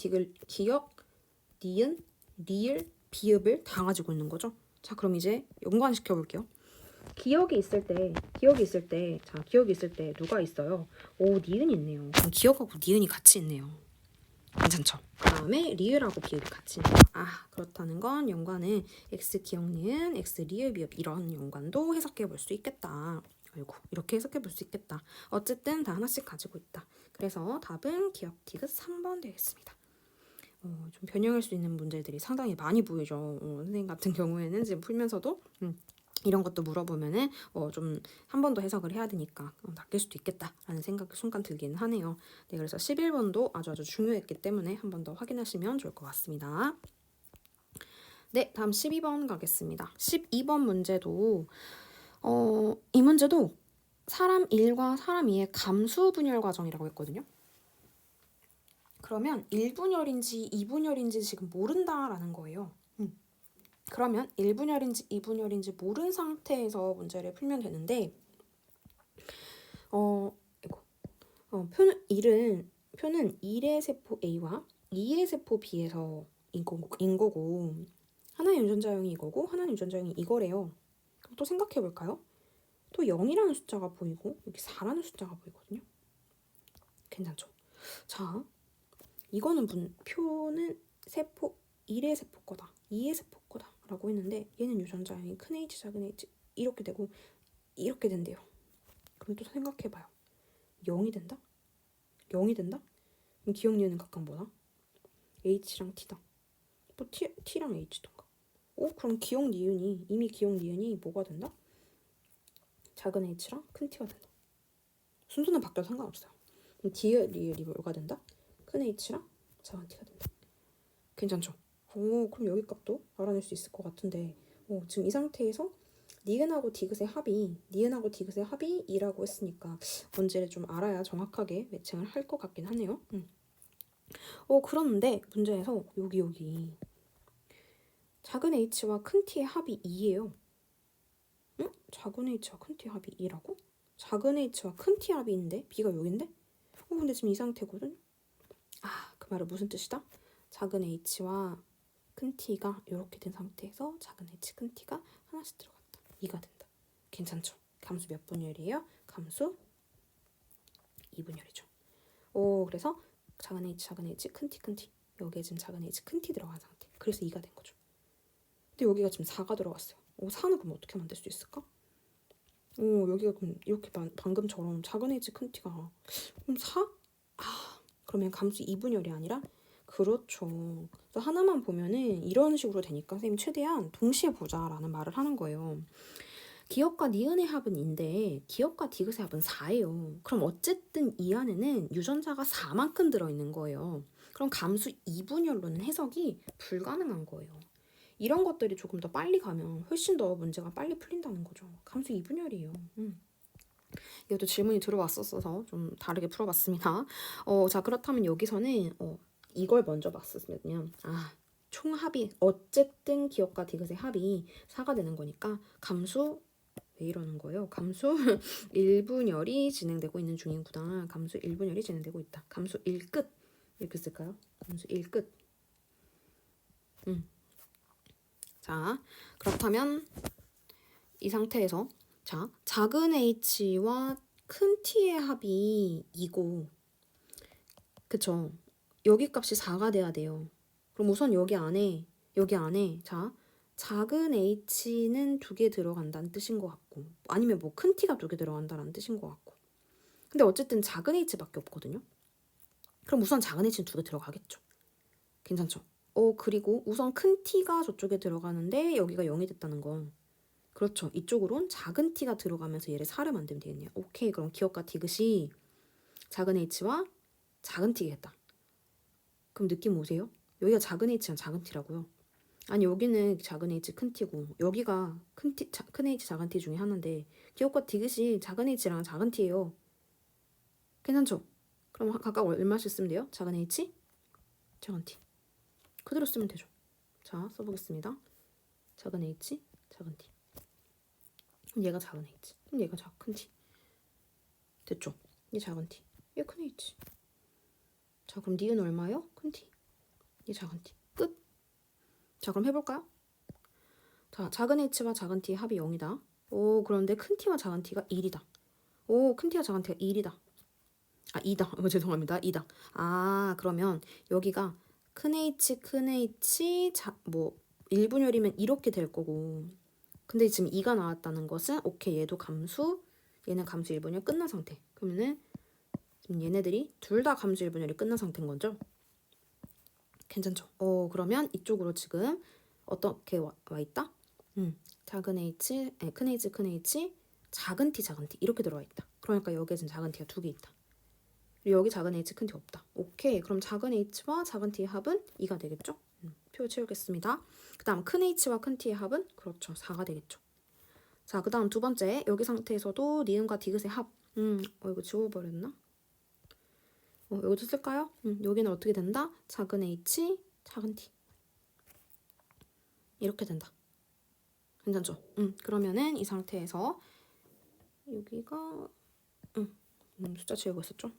리을, 비읍을 다 가지고 있는 거죠. 자, 그럼 이제 연관시켜 볼게요. 기억이 있을 때 누가 있어요? 니은이 있네요. 그럼 기억하고 니은이 같이 있네요. 괜찮죠? 그 다음에 리을하고 비읍이 같이 있네요. 그렇다는 건 연관은 X 기억 니은, X 리을 비읍 이런 연관도 해석해 볼 수 있겠다. 이렇게 해석해 볼 수 있겠다. 어쨌든 다 하나씩 가지고 있다. 그래서 답은 기억 디귿 3번 되겠습니다. 좀 변형할 수 있는 문제들이 상당히 많이 보이죠. 선생님 같은 경우에는 지금 풀면서도 이런 것도 물어보면은 좀 한 번 더 해석을 해야 되니까 낚일 수도 있겠다라는 생각이 순간 들기는 하네요. 네, 그래서 11번도 아주 중요했기 때문에 한 번 더 확인하시면 좋을 것 같습니다. 네, 다음 12번 가겠습니다. 12번 문제도 이 문제도 사람 1과 사람 2의 감수 분열 과정이라고 했거든요. 그러면 1분열인지 2분열인지 지금 모른다라는 거예요. 그러면 1분열인지 2분열인지 모른 상태에서 문제를 풀면 되는데 이거 표는 1의 세포 A와 2의 세포 B에서 인 거고 하나의 유전자형이 이거고 하나의 유전자형이 이거래요. 그럼 또 생각해 볼까요? 또 0이라는 숫자가 보이고 여기 4라는 숫자가 보이거든요. 괜찮죠? 자, 이거는 표는 세포 1의 세포 거다, 2의 세포 거다 라고 했는데 얘는 유전자형이 큰 H, 작은 H 이렇게 되고 이렇게 된대요. 그럼 또 생각해봐요. 0이 된다? 0이 된다? 그럼 기억 니은은 각각 뭐다? H랑 T다. 또 T랑 H던가. 그럼 이미 기억 니은이 뭐가 된다? 작은 H랑 큰 T가 된다. 순서는 바뀌어도 상관없어요. 그럼 리을이 뭐가 된다? 큰 H랑 작은 T가 된다. 괜찮죠? 그럼 여기 값도 알아낼 수 있을 것 같은데 지금 이 상태에서 니은하고 디귿의 합이 2라고 했으니까 문제를 좀 알아야 정확하게 매칭을 할 것 같긴 하네요. 그런데 문제에서 여기 작은 H와 큰 T의 합이 2예요. 응? 작은 H와 큰 T의 합이 2라고? 작은 H와 큰 T의 합이 있는데 B가 여긴데? 근데 지금 이 상태거든? 그 말은 무슨 뜻이다? 작은 H와 큰 T가 이렇게 된 상태에서 작은 H, 큰 T가 하나씩 들어갔다. 2가 된다. 괜찮죠? 감수 몇 분열이에요? 감수 2분열이죠. 그래서 작은 H, 큰 T, 큰 T. 여기에 지금 작은 H, 큰 T 들어간 상태. 그래서 2가 된 거죠. 근데 여기가 지금 4가 들어갔어요. 4는 그럼 어떻게 만들 수 있을까? 여기가 그럼 이렇게 방금처럼 작은 H, 큰 T가 그럼 4? 그러면 감수 2분열이 아니라 그렇죠. 그래서 하나만 보면은 이런 식으로 되니까 선생님 최대한 동시에 보자라는 말을 하는 거예요. 기역과 니은의 합은 2인데 기역과 디귿의 합은 4예요. 그럼 어쨌든 이 안에는 유전자가 4만큼 들어있는 거예요. 그럼 감수 2분열로는 해석이 불가능한 거예요. 이런 것들이 조금 더 빨리 가면 훨씬 더 문제가 빨리 풀린다는 거죠. 감수 2분열이에요. 이것도 질문이 들어왔었어서 좀 다르게 풀어봤습니다. 자, 그렇다면 여기서는 이걸 먼저 봤으면 총합이 어쨌든 기역과 디귿의 합이 4가 되는 거니까 감수 왜 이러는 거예요? 감수 1분열이 진행되고 있는 중이구나. 감수 1분열이 진행되고 있다. 감수 1끝 이렇게 쓸까요? 감수 1끝. 자, 그렇다면 이 상태에서 자, 작은 h와 큰 t의 합이 2고 그쵸? 여기 값이 4가 돼야 돼요. 그럼 우선 여기 안에 자, 작은 h는 2개 들어간다는 뜻인 것 같고 아니면 뭐 큰 t가 2개 들어간다는 뜻인 것 같고 근데 어쨌든 작은 h밖에 없거든요. 그럼 우선 작은 h는 2개 들어가겠죠. 괜찮죠? 그리고 우선 큰 t가 저쪽에 들어가는데 여기가 0이 됐다는 건 그렇죠. 이쪽으론 작은 t가 들어가면서 얘를 4를 만들면 되겠네요. 오케이. 그럼 기역과 디귿이 작은 h와 작은 t겠다. 그럼 느낌 오세요? 여기가 작은 h랑 작은 t라고요. 아니 여기는 작은 h 큰 t고 여기가 큰 h 작은 t 중에 하나인데 기역과 디귿이 작은 h랑 작은 t예요. 괜찮죠? 그럼 각각 얼마씩 쓰면 돼요? 작은 h, 작은 t. 그대로 쓰면 되죠. 자, 써보겠습니다. 작은 h, 작은 t. 그럼 얘가 작은 h. 그럼 얘가 큰 t. 됐죠? 얘 작은 t. 얘 큰 h. 자, 그럼 니은 얼마요? 큰 t. 얘 작은 t. 끝. 자, 그럼 해볼까요? 자, 작은 h와 작은 t의 합이 0이다. 그런데 큰 t와 작은 t가 1이다. 큰 t와 작은 t가 1이다. 2다. 죄송합니다. 2다. 그러면 여기가 큰 h, 1분열이면 이렇게 될 거고 근데 지금 2가 나왔다는 것은 오케이 얘도 감수 얘는 감수 1분열 끝난 상태. 그러면은 지금 얘네들이 둘 다 감수 1분열이 끝난 상태인 거죠. 괜찮죠? 그러면 이쪽으로 지금 어떻게 와 있다? 작은 h, 큰 h, 작은 t, 이렇게 들어와 있다. 그러니까 여기에 지금 작은 t가 2개 있다. 그리고 여기 작은 h, 큰 t 없다. 오케이. 그럼 작은 h와 작은 t의 합은 2가 되겠죠? 표 채우겠습니다. 그 다음 큰 h와 큰 t의 합은 그렇죠. 4가 되겠죠. 자, 그 다음 두 번째 여기 상태에서도 니은과 디귿의 합. 이거 지워버렸나? 여기도 쓸까요? 여기는 어떻게 된다? 작은 h, 작은 t. 이렇게 된다. 괜찮죠? 그러면은 이 상태에서 여기가 숫자 지우고 있었죠?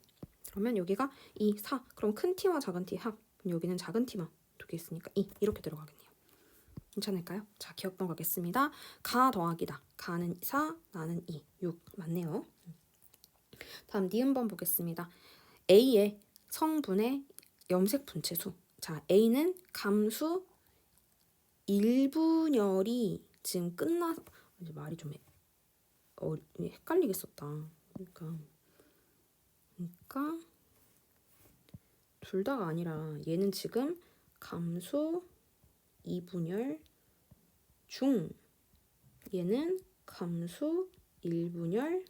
그러면 여기가 2, 4. 그럼 큰 t와 작은 t 합. 그럼 여기는 작은 t만 두 개 있으니까 2. 이렇게 들어가겠네요. 괜찮을까요? 자, 기억 넘어가겠습니다. 가 더하기다. 가는 4, 나는 2. 6. 맞네요. 다음 니은번 보겠습니다. A의 성분의 염색 분체수. 자, A는 감수 1분열이 지금 끝나서 이제 말이 좀 헷갈리게 썼다. 그러니까 둘 다가 아니라 얘는 지금 감수 2분열 중, 얘는 감수 1분열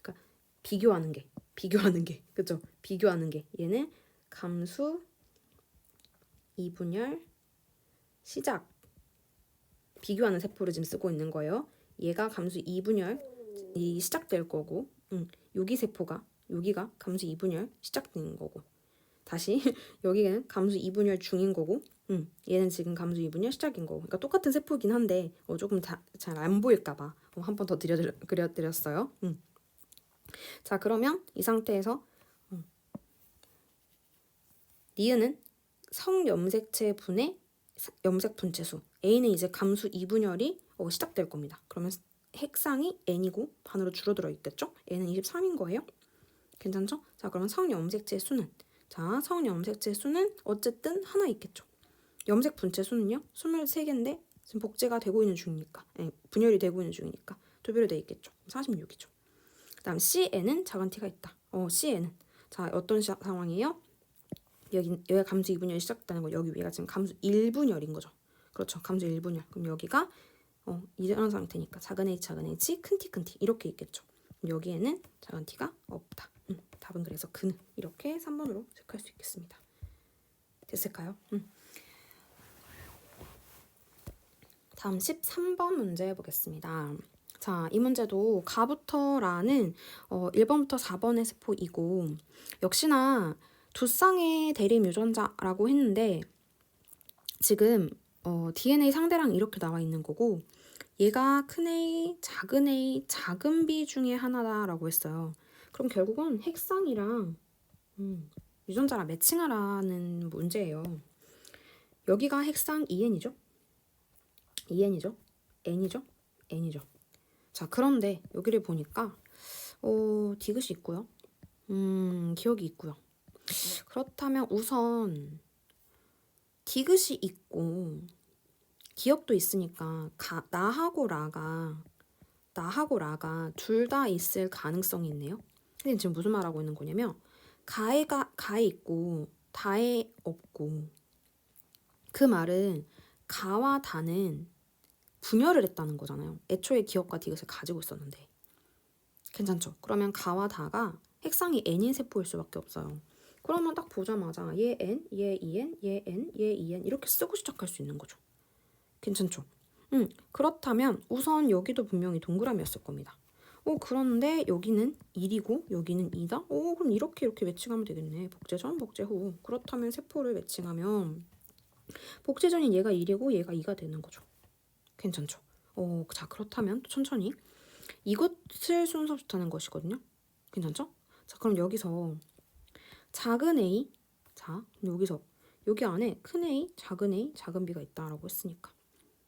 그러니까 비교하는 게 그죠? 비교하는 게 얘는 감수 2분열 시작 비교하는 세포를 지금 쓰고 있는 거예요. 얘가 감수 2분열이 시작될 거고 여기 세포가 여기가 감수 2분열 시작되는 거고 다시 여기는 감수 2분열 중인 거고 얘는 지금 감수 2분열 시작인 거고 그러니까 똑같은 세포긴 한데 조금 잘 안 보일까 봐 한 번 더 그려드렸어요. 자, 그러면 이 상태에서 니은은 성염색체 분의 염색 분체수 A는 이제 감수 2분열이 시작될 겁니다. 그러면 핵상이 N이고 반으로 줄어들어 있겠죠? N은 23인 거예요. 괜찮죠? 자, 그러면 성염색체 수는 성염색체 수는 어쨌든 하나 있겠죠. 염색 분체 수는요? 23개인데 지금 복제가 되고 있는 중이니까 분열이 되고 있는 중이니까 두 배로 돼 있겠죠. 46이죠. 그 다음 CN은 작은 t가 있다. CN은 자, 어떤 상황이에요? 여기가 감수 2분열이 시작되는 거 여기 위가 지금 감수 1분열인 거죠. 그렇죠. 감수 1분열. 그럼 여기가 이런 상태니까 작은 h, 작은 h, 큰 t, 큰 t 이렇게 있겠죠. 여기에는 작은 t가 없다. 답은 그래서 그는 이렇게 3번으로 체크할 수 있겠습니다. 됐을까요? 다음 13번 문제 보겠습니다. 자, 이 문제도 가부터라는 1번부터 4번의 세포이고 역시나 두 쌍의 대립 유전자라고 했는데 지금 DNA 상대랑 이렇게 나와 있는 거고 얘가 큰 A, 작은 B 중에 하나다라고 했어요. 그럼 결국은 핵상이랑 유전자랑 매칭하라는 문제예요. 여기가 핵상 EN이죠? EN이죠? N이죠? N이죠. 자, 그런데 여기를 보니까 디귿이 있고요. 기억이 있고요. 그렇다면 우선 디귿이 있고 기억도 있으니까 나하고 라가 둘 다 있을 가능성이 있네요. 근데 지금 무슨 말하고 있는 거냐면 가에 있고 다에 없고 그 말은 가와 다는 분열을 했다는 거잖아요. 애초에 기억과 디귿을 가지고 있었는데 괜찮죠? 그러면 가와 다가 핵상이 N인 세포일 수밖에 없어요. 그러면 딱 보자마자 얘 N, 얘 EN, 얘 N, 얘 EN 이렇게 쓰고 시작할 수 있는 거죠. 괜찮죠? 그렇다면 우선 여기도 분명히 동그라미였을 겁니다. 그런데 여기는 1이고 여기는 2다? 그럼 이렇게 매칭하면 되겠네. 복제 전, 복제 후. 그렇다면 세포를 매칭하면 복제 전인 얘가 1이고 얘가 2가 되는 거죠. 괜찮죠? 자, 그렇다면 또 천천히 이것을 순서부터는 것이거든요. 괜찮죠? 자, 그럼 여기서 작은 a, 자, 여기서 여기 안에 큰 a, 작은 b가 있다라고 했으니까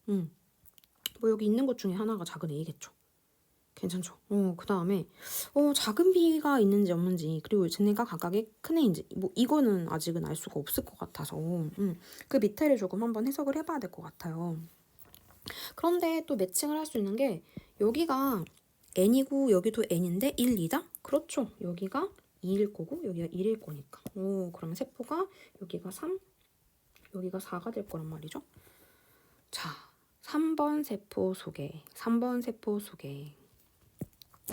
뭐 여기 있는 것 중에 하나가 작은 a겠죠. 괜찮죠? 그 다음에 작은 b가 있는지 없는지 그리고 쟤네가 각각의 큰 a인지 뭐 이거는 아직은 알 수가 없을 것 같아서 그 밑에를 조금 한번 해석을 해봐야 될 것 같아요. 그런데 또 매칭을 할 수 있는 게 여기가 n이고 여기도 n인데 1, 2다? 그렇죠. 여기가 2일 거고 여기가 1일 거니까. 그러면 세포가 여기가 3, 여기가 4가 될 거란 말이죠. 자, 3번 세포 소개.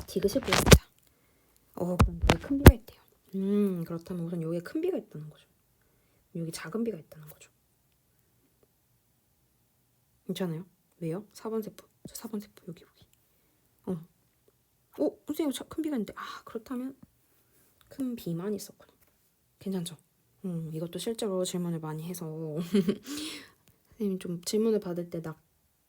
디귿이 보입니다. 그럼 여기 큰 비가 있대요. 그렇다면 우선 여기에 큰 비가 있다는 거죠. 여기 작은 비가 있다는 거죠. 괜찮아요? 왜요? 4번 세포. 4번 세포 여기. 선생님 큰 B가 있는데 그렇다면 큰 B만 있었구나. 괜찮죠? 이것도 실제로 질문을 많이 해서 선생님 좀 질문을 받을 때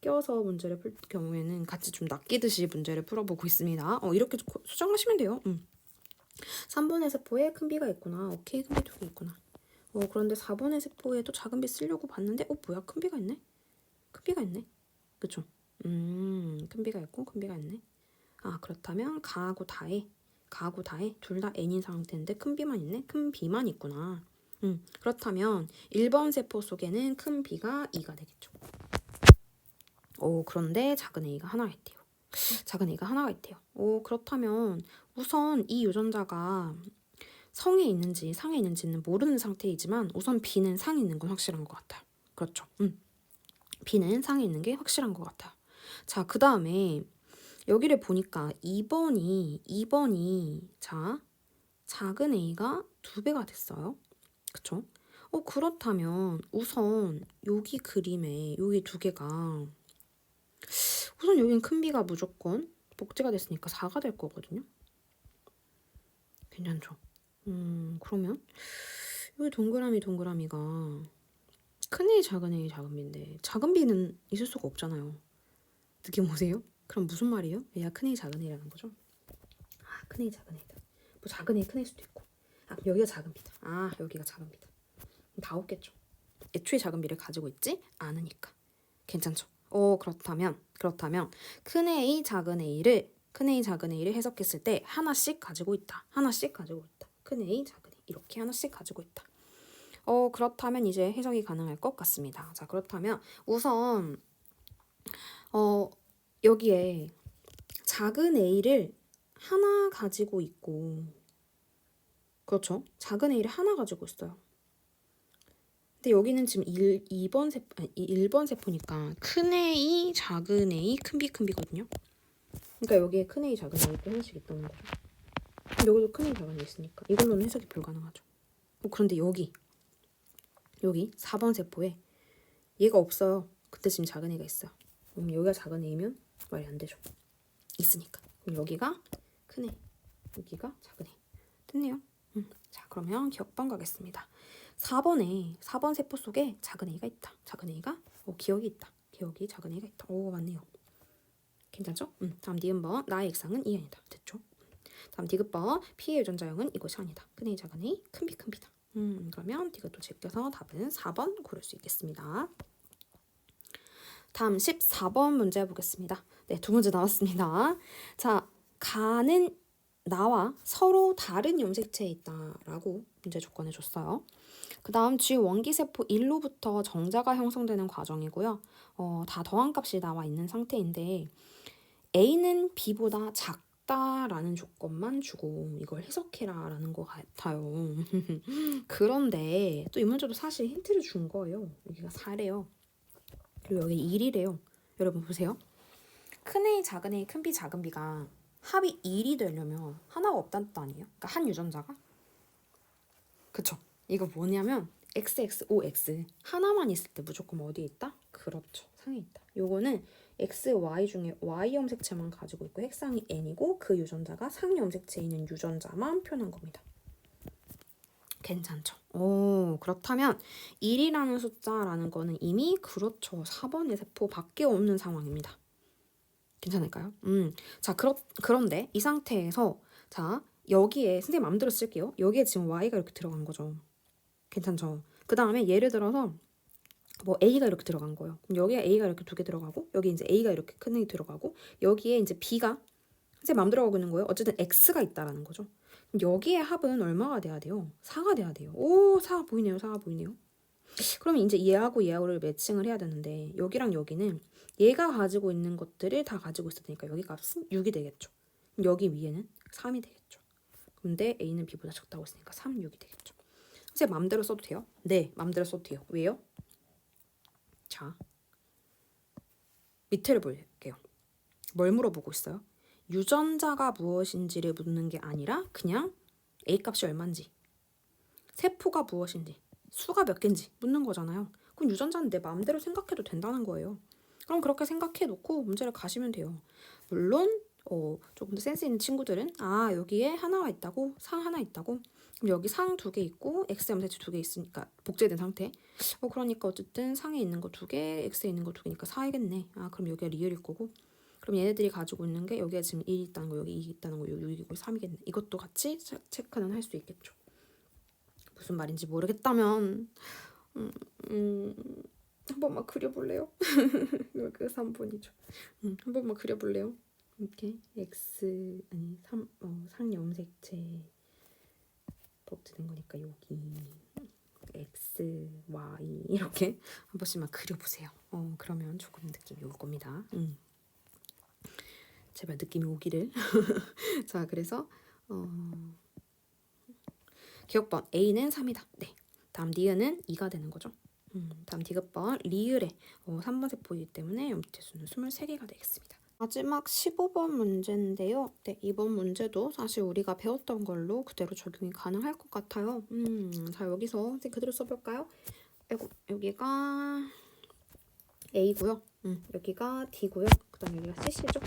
낚여서 문제를 풀 경우에는 같이 좀 낚이듯이 문제를 풀어보고 있습니다. 이렇게 수정하시면 돼요. 3번의 세포에 큰 B가 있구나. 오케이, 큰 B 2개 있구나. 그런데 4번의 세포에도 작은 B 쓰려고 봤는데 뭐야, 큰 B가 있네? 큰 B가 있네? 그쵸? 큰 B가 있고 큰 B가 있네. 그렇다면 가하고 다에 둘 다 N인 상태인데 큰 B만 있네? 큰 B만 있구나. 그렇다면 1번 세포 속에는 큰 B가 2가 되겠죠. 그런데 작은 A가 하나가 있대요. 작은 A가 하나가 있대요. 그렇다면 우선 이 유전자가 성에 있는지 상에 있는지는 모르는 상태이지만 우선 B는 상에 있는 건 확실한 것 같아요. 그렇죠. B는 상에 있는 게 확실한 것 같아요. 자, 그 다음에 여기를 보니까 2번이 자, 작은 A가 2배가 됐어요. 그쵸? 그렇다면 우선 여기 그림에 여기 2개가 우선 여긴 큰 B가 무조건 복제가 됐으니까 4가 될 거거든요. 괜찮죠? 그러면 여기 동그라미가 큰 A, 작은 A, 작은 B인데 작은 B는 있을 수가 없잖아요. 느낌 오세요? 그럼 무슨 말이에요? 얘가 큰 A, 작은 A라는 거죠? 큰 A, 작은 A다. 뭐 작은 A, 큰 A 수도 있고. 그럼 여기가 작은 B다. 여기가 작은 B다. 다 없겠죠. 애초에 작은 B를 가지고 있지 않으니까. 괜찮죠? 그렇다면 큰 A, 작은 A를 해석했을 때 하나씩 가지고 있다. 큰 A, 작은 A 이렇게 하나씩 가지고 있다. 그렇다면 이제 해석이 가능할 것 같습니다. 자, 그렇다면 우선 여기에 작은 A를 하나 가지고 있고, 그렇죠? 작은 A를 하나 가지고 있어요. 근데 여기는 지금 1번 세포니까 큰 A, 작은 A, 큰 B거든요. 그러니까 여기에 큰 A, 작은 A 또 하나씩 있다는 거죠. 여기도 큰 A, 작은 A 있으니까 이걸로는 해석이 불가능하죠. 그런데 여기 4번 세포에 얘가 없어요. 그때 지금 작은 A가 있어요. 그럼 여기가 작은 A면 말이 안 되죠. 있으니까. 그럼 여기가 큰 A, 여기가 작은 A. 됐네요. 자, 그러면 기억번 가겠습니다. 4번 세포 속에 작은 A가 있다. 작은 A가 기억이 있다. 기억이 작은 A가 있다. 맞네요. 괜찮죠? 다음 니은번 나의 액상은 이 아니다. 됐죠? 다음 디귿번 P의 유전자형은 이것이 아니다. 큰 A, 작은 A, 큰 B, 큰 B다. 그러면 디귿도 제껴서 답은 4번 고를 수 있겠습니다. 다음 14번 문제 보겠습니다. 네, 2문제 나왔습니다. 자, 가는 나와 서로 다른 염색체에 있다라고 문제 조건을 줬어요. 그 다음 G 원기세포 1로부터 정자가 형성되는 과정이고요. 다 더한 값이 나와 있는 상태인데 A는 B보다 작다라는 조건만 주고 이걸 해석해라 라는 것 같아요. 그런데 또 이 문제도 사실 힌트를 준 거예요. 여기가 4래요. 그리고 여기 1이래요. 여러분 보세요. 큰 A, 작은 A, 큰 B, 작은 B가 합이 1이 되려면 하나가 없다는 뜻 아니에요? 그러니까 한 유전자가? 그쵸? 이거 뭐냐면 XXOX 하나만 있을 때 무조건 어디에 있다? 그렇죠. 상에 있다. 요거는 X, Y 중에 Y 염색체만 가지고 있고 핵상이 N이고 그 유전자가 상 염색체에 있는 유전자만 표현한 겁니다. 괜찮죠? 그렇다면 1이라는 숫자라는 거는 이미 그렇죠. 4번의 세포밖에 없는 상황입니다. 괜찮을까요? 자, 그런데 이 상태에서 자, 여기에 선생님 마음대로 쓸게요. 여기에 지금 Y가 이렇게 들어간 거죠. 괜찮죠? 그 다음에 예를 들어서 뭐 A가 이렇게 들어간 거예요. 그럼 여기에 A가 이렇게 2개 들어가고 여기 이제 A가 이렇게 큰 A 들어가고 여기에 이제 B가 선생님 마음대로 가고 있는 거예요. 어쨌든 X가 있다라는 거죠. 여기에 합은 얼마가 돼야 돼요? 4가 돼야 돼요. 4가 보이네요. 4가 보이네요. 그러면 이제 얘하고를 매칭을 해야 되는데 여기랑 여기는 얘가 가지고 있는 것들을 다 가지고 있어야 되니까 여기 값은 6이 되겠죠. 여기 위에는 3이 되겠죠. 근데 A는 B보다 작다고 했으니까 3, 6이 되겠죠. 선생님 마음대로 써도 돼요? 네, 마음대로 써도 돼요. 왜요? 자, 밑에를 볼게요. 뭘 물어보고 있어요? 유전자가 무엇인지를 묻는 게 아니라 그냥 A값이 얼마인지, 세포가 무엇인지, 수가 몇 개인지 묻는 거잖아요. 그럼 유전자는 내 마음대로 생각해도 된다는 거예요. 그럼 그렇게 생각해 놓고 문제를 가시면 돼요. 물론 조금 더 센스 있는 친구들은 여기에 하나가 있다고? 상 하나 있다고? 그럼 여기 상 2개 있고 x 염색체 2개 있으니까 복제된 상태. 그러니까 어쨌든 상에 있는 거 2개, x에 있는 거 2개니까 4이겠네. 그럼 여기가 리을일 거고. 그럼 얘네들이 가지고 있는 게 여기에 지금 1이 있다는 거, 여기 2이 있다는 거, 여기 6이고 3이겠네. 이것도 같이 체크는 할 수 있겠죠. 무슨 말인지 모르겠다면 한 번만 그려볼래요? 여기가 3번이죠. 한 번만 그려볼래요? 이렇게 상염색체 복제된 거니까 여기 x, y 이렇게 한 번씩만 그려보세요. 그러면 조금 느낌이 올 겁니다. 제발 느낌이 오기를. 자, 그래서 기억번 A는 3이다. 네. 다음 니은은 2가 되는 거죠. 다음 디귿번 리을에 3번 세포이기 때문에 염태수는 23개가 되겠습니다. 마지막 15번 문제인데요. 네, 이번 문제도 사실 우리가 배웠던 걸로 그대로 적용이 가능할 것 같아요. 자, 여기서 이제 그대로 써볼까요? 아이고, 여기가 A고요. 여기가 D고요. 그 다음 여기가 C죠.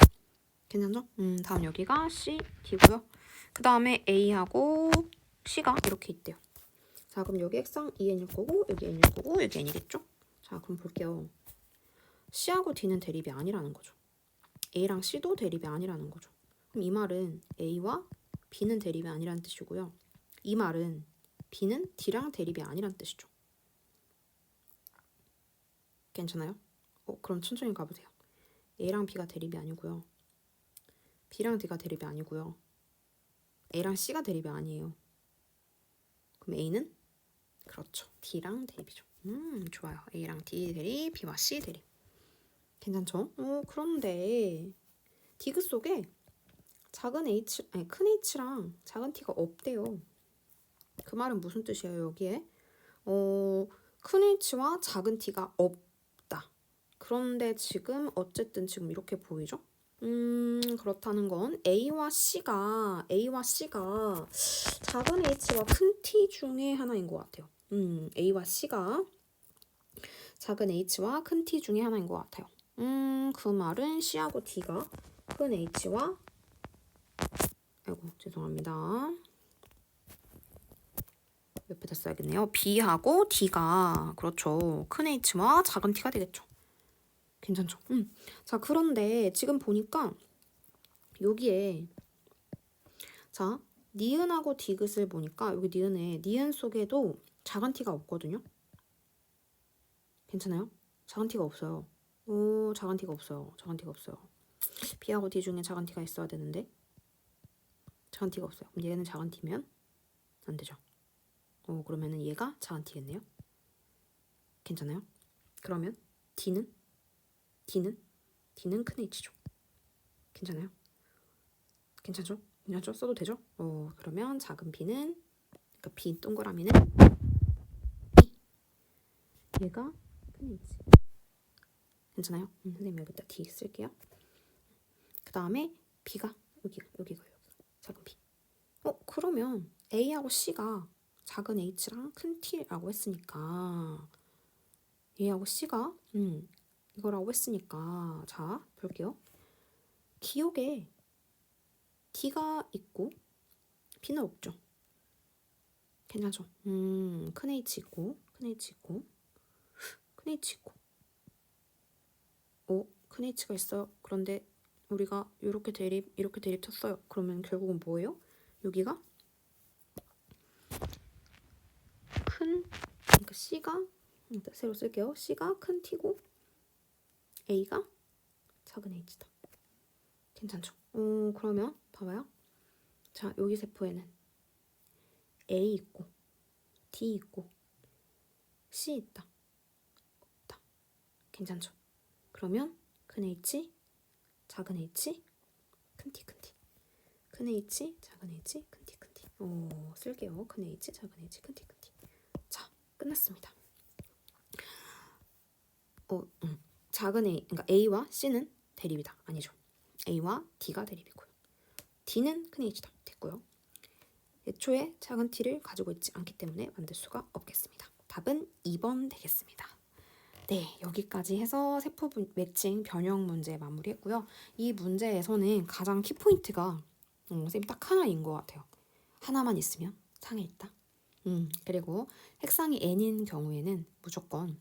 괜찮죠? 다음 여기가 C, D고요. 그 다음에 A하고 C가 이렇게 있대요. 자, 그럼 여기 X상 2n일 거고 여기 n일 거고 여기 n이겠죠? 자, 그럼 볼게요. C하고 D는 대립이 아니라는 거죠. A랑 C도 대립이 아니라는 거죠. 그럼 이 말은 A와 B는 대립이 아니라는 뜻이고요. 이 말은 B는 D랑 대립이 아니라는 뜻이죠. 괜찮아요? 그럼 천천히 가보세요. A랑 B가 대립이 아니고요. B랑 D가 대립이 아니고요. A랑 C가 대립이 아니에요. 그럼 A는? 그렇죠. D랑 대립이죠. 좋아요. A랑 D 대립, B와 C 대립. 괜찮죠? 그런데 디귿 속에 큰 H랑 작은 T가 없대요. 그 말은 무슨 뜻이에요, 여기에? 큰 H와 작은 T가 없다. 그런데 지금 어쨌든 지금 이렇게 보이죠? 그렇다는 건 A와 C가 작은 H와 큰 T 중에 하나인 것 같아요. A와 C가 작은 H와 큰 T 중에 하나인 것 같아요. 그 말은 C하고 D가 큰 H와 죄송합니다. 옆에다 써야겠네요. B하고 D가 그렇죠. 큰 H와 작은 T가 되겠죠. 괜찮죠? 자, 그런데 지금 보니까 여기에 자, 니은하고 디귿을 보니까 여기 니은 속에도 작은 T가 없거든요. 괜찮아요? 작은 T가 없어요. 작은 T가 없어요. B하고 D 중에 작은 T가 있어야 되는데 작은 T가 없어요. 그럼 얘는 작은 T면 안 되죠. 그러면은 얘가 작은 T겠네요. 괜찮아요? 그러면 D는 큰 H죠. 괜찮아요? 괜찮죠? 써도 되죠? 그러면 작은 B는 그러니까 B 동그라미는 B. 얘가 큰 H. 괜찮아요? 선생님 여기다 D 쓸게요. 그 다음에 B가 여기가 작은 B. 그러면 A하고 C가 작은 H랑 큰 T라고 했으니까 A하고 C가 이거라고 했으니까 자 볼게요. 기억에 D가 있고 B는 없죠. 괜찮죠? 큰 H 있고 큰 H가 있어요. 그런데 우리가 이렇게 대립 쳤어요. 그러면 결국은 뭐예요? 여기가 그러니까 C가 새로 쓸게요. C가 큰 T고 A가 작은 H다. 괜찮죠? 그러면 봐봐요. 자, 여기 세포에는 A 있고 D 있고 C 있다. 없다. 괜찮죠? 그러면 큰 H, 작은 H, 큰 T. 큰 H, 작은 H, 큰 T. 쓸게요. 큰 H, 작은 H, 큰 T. 자, 끝났습니다. 작은 A, 그러니까 A와 C는 대립이다. 아니죠. A와 D가 대립이고요. D는 큰 H다. 됐고요. 애초에 작은 T를 가지고 있지 않기 때문에 만들 수가 없겠습니다. 답은 2번 되겠습니다. 네, 여기까지 해서 세포 매칭 변형 문제 마무리했고요. 이 문제에서는 가장 키포인트가 쌤 딱 하나인 것 같아요. 하나만 있으면 상에 있다. 그리고 핵상이 n인 경우에는 무조건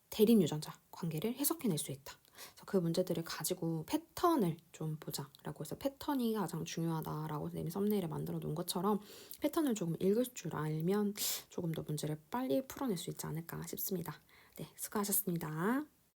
대립 유전자 관계를 해석해낼 수 있다. 그래서 그 문제들을 가지고 패턴을 좀 보자라고 해서 패턴이 가장 중요하다라고 쌤이 썸네일에 만들어 놓은 것처럼 패턴을 조금 읽을 줄 알면 조금 더 문제를 빨리 풀어낼 수 있지 않을까 싶습니다. 네, 수고하셨습니다.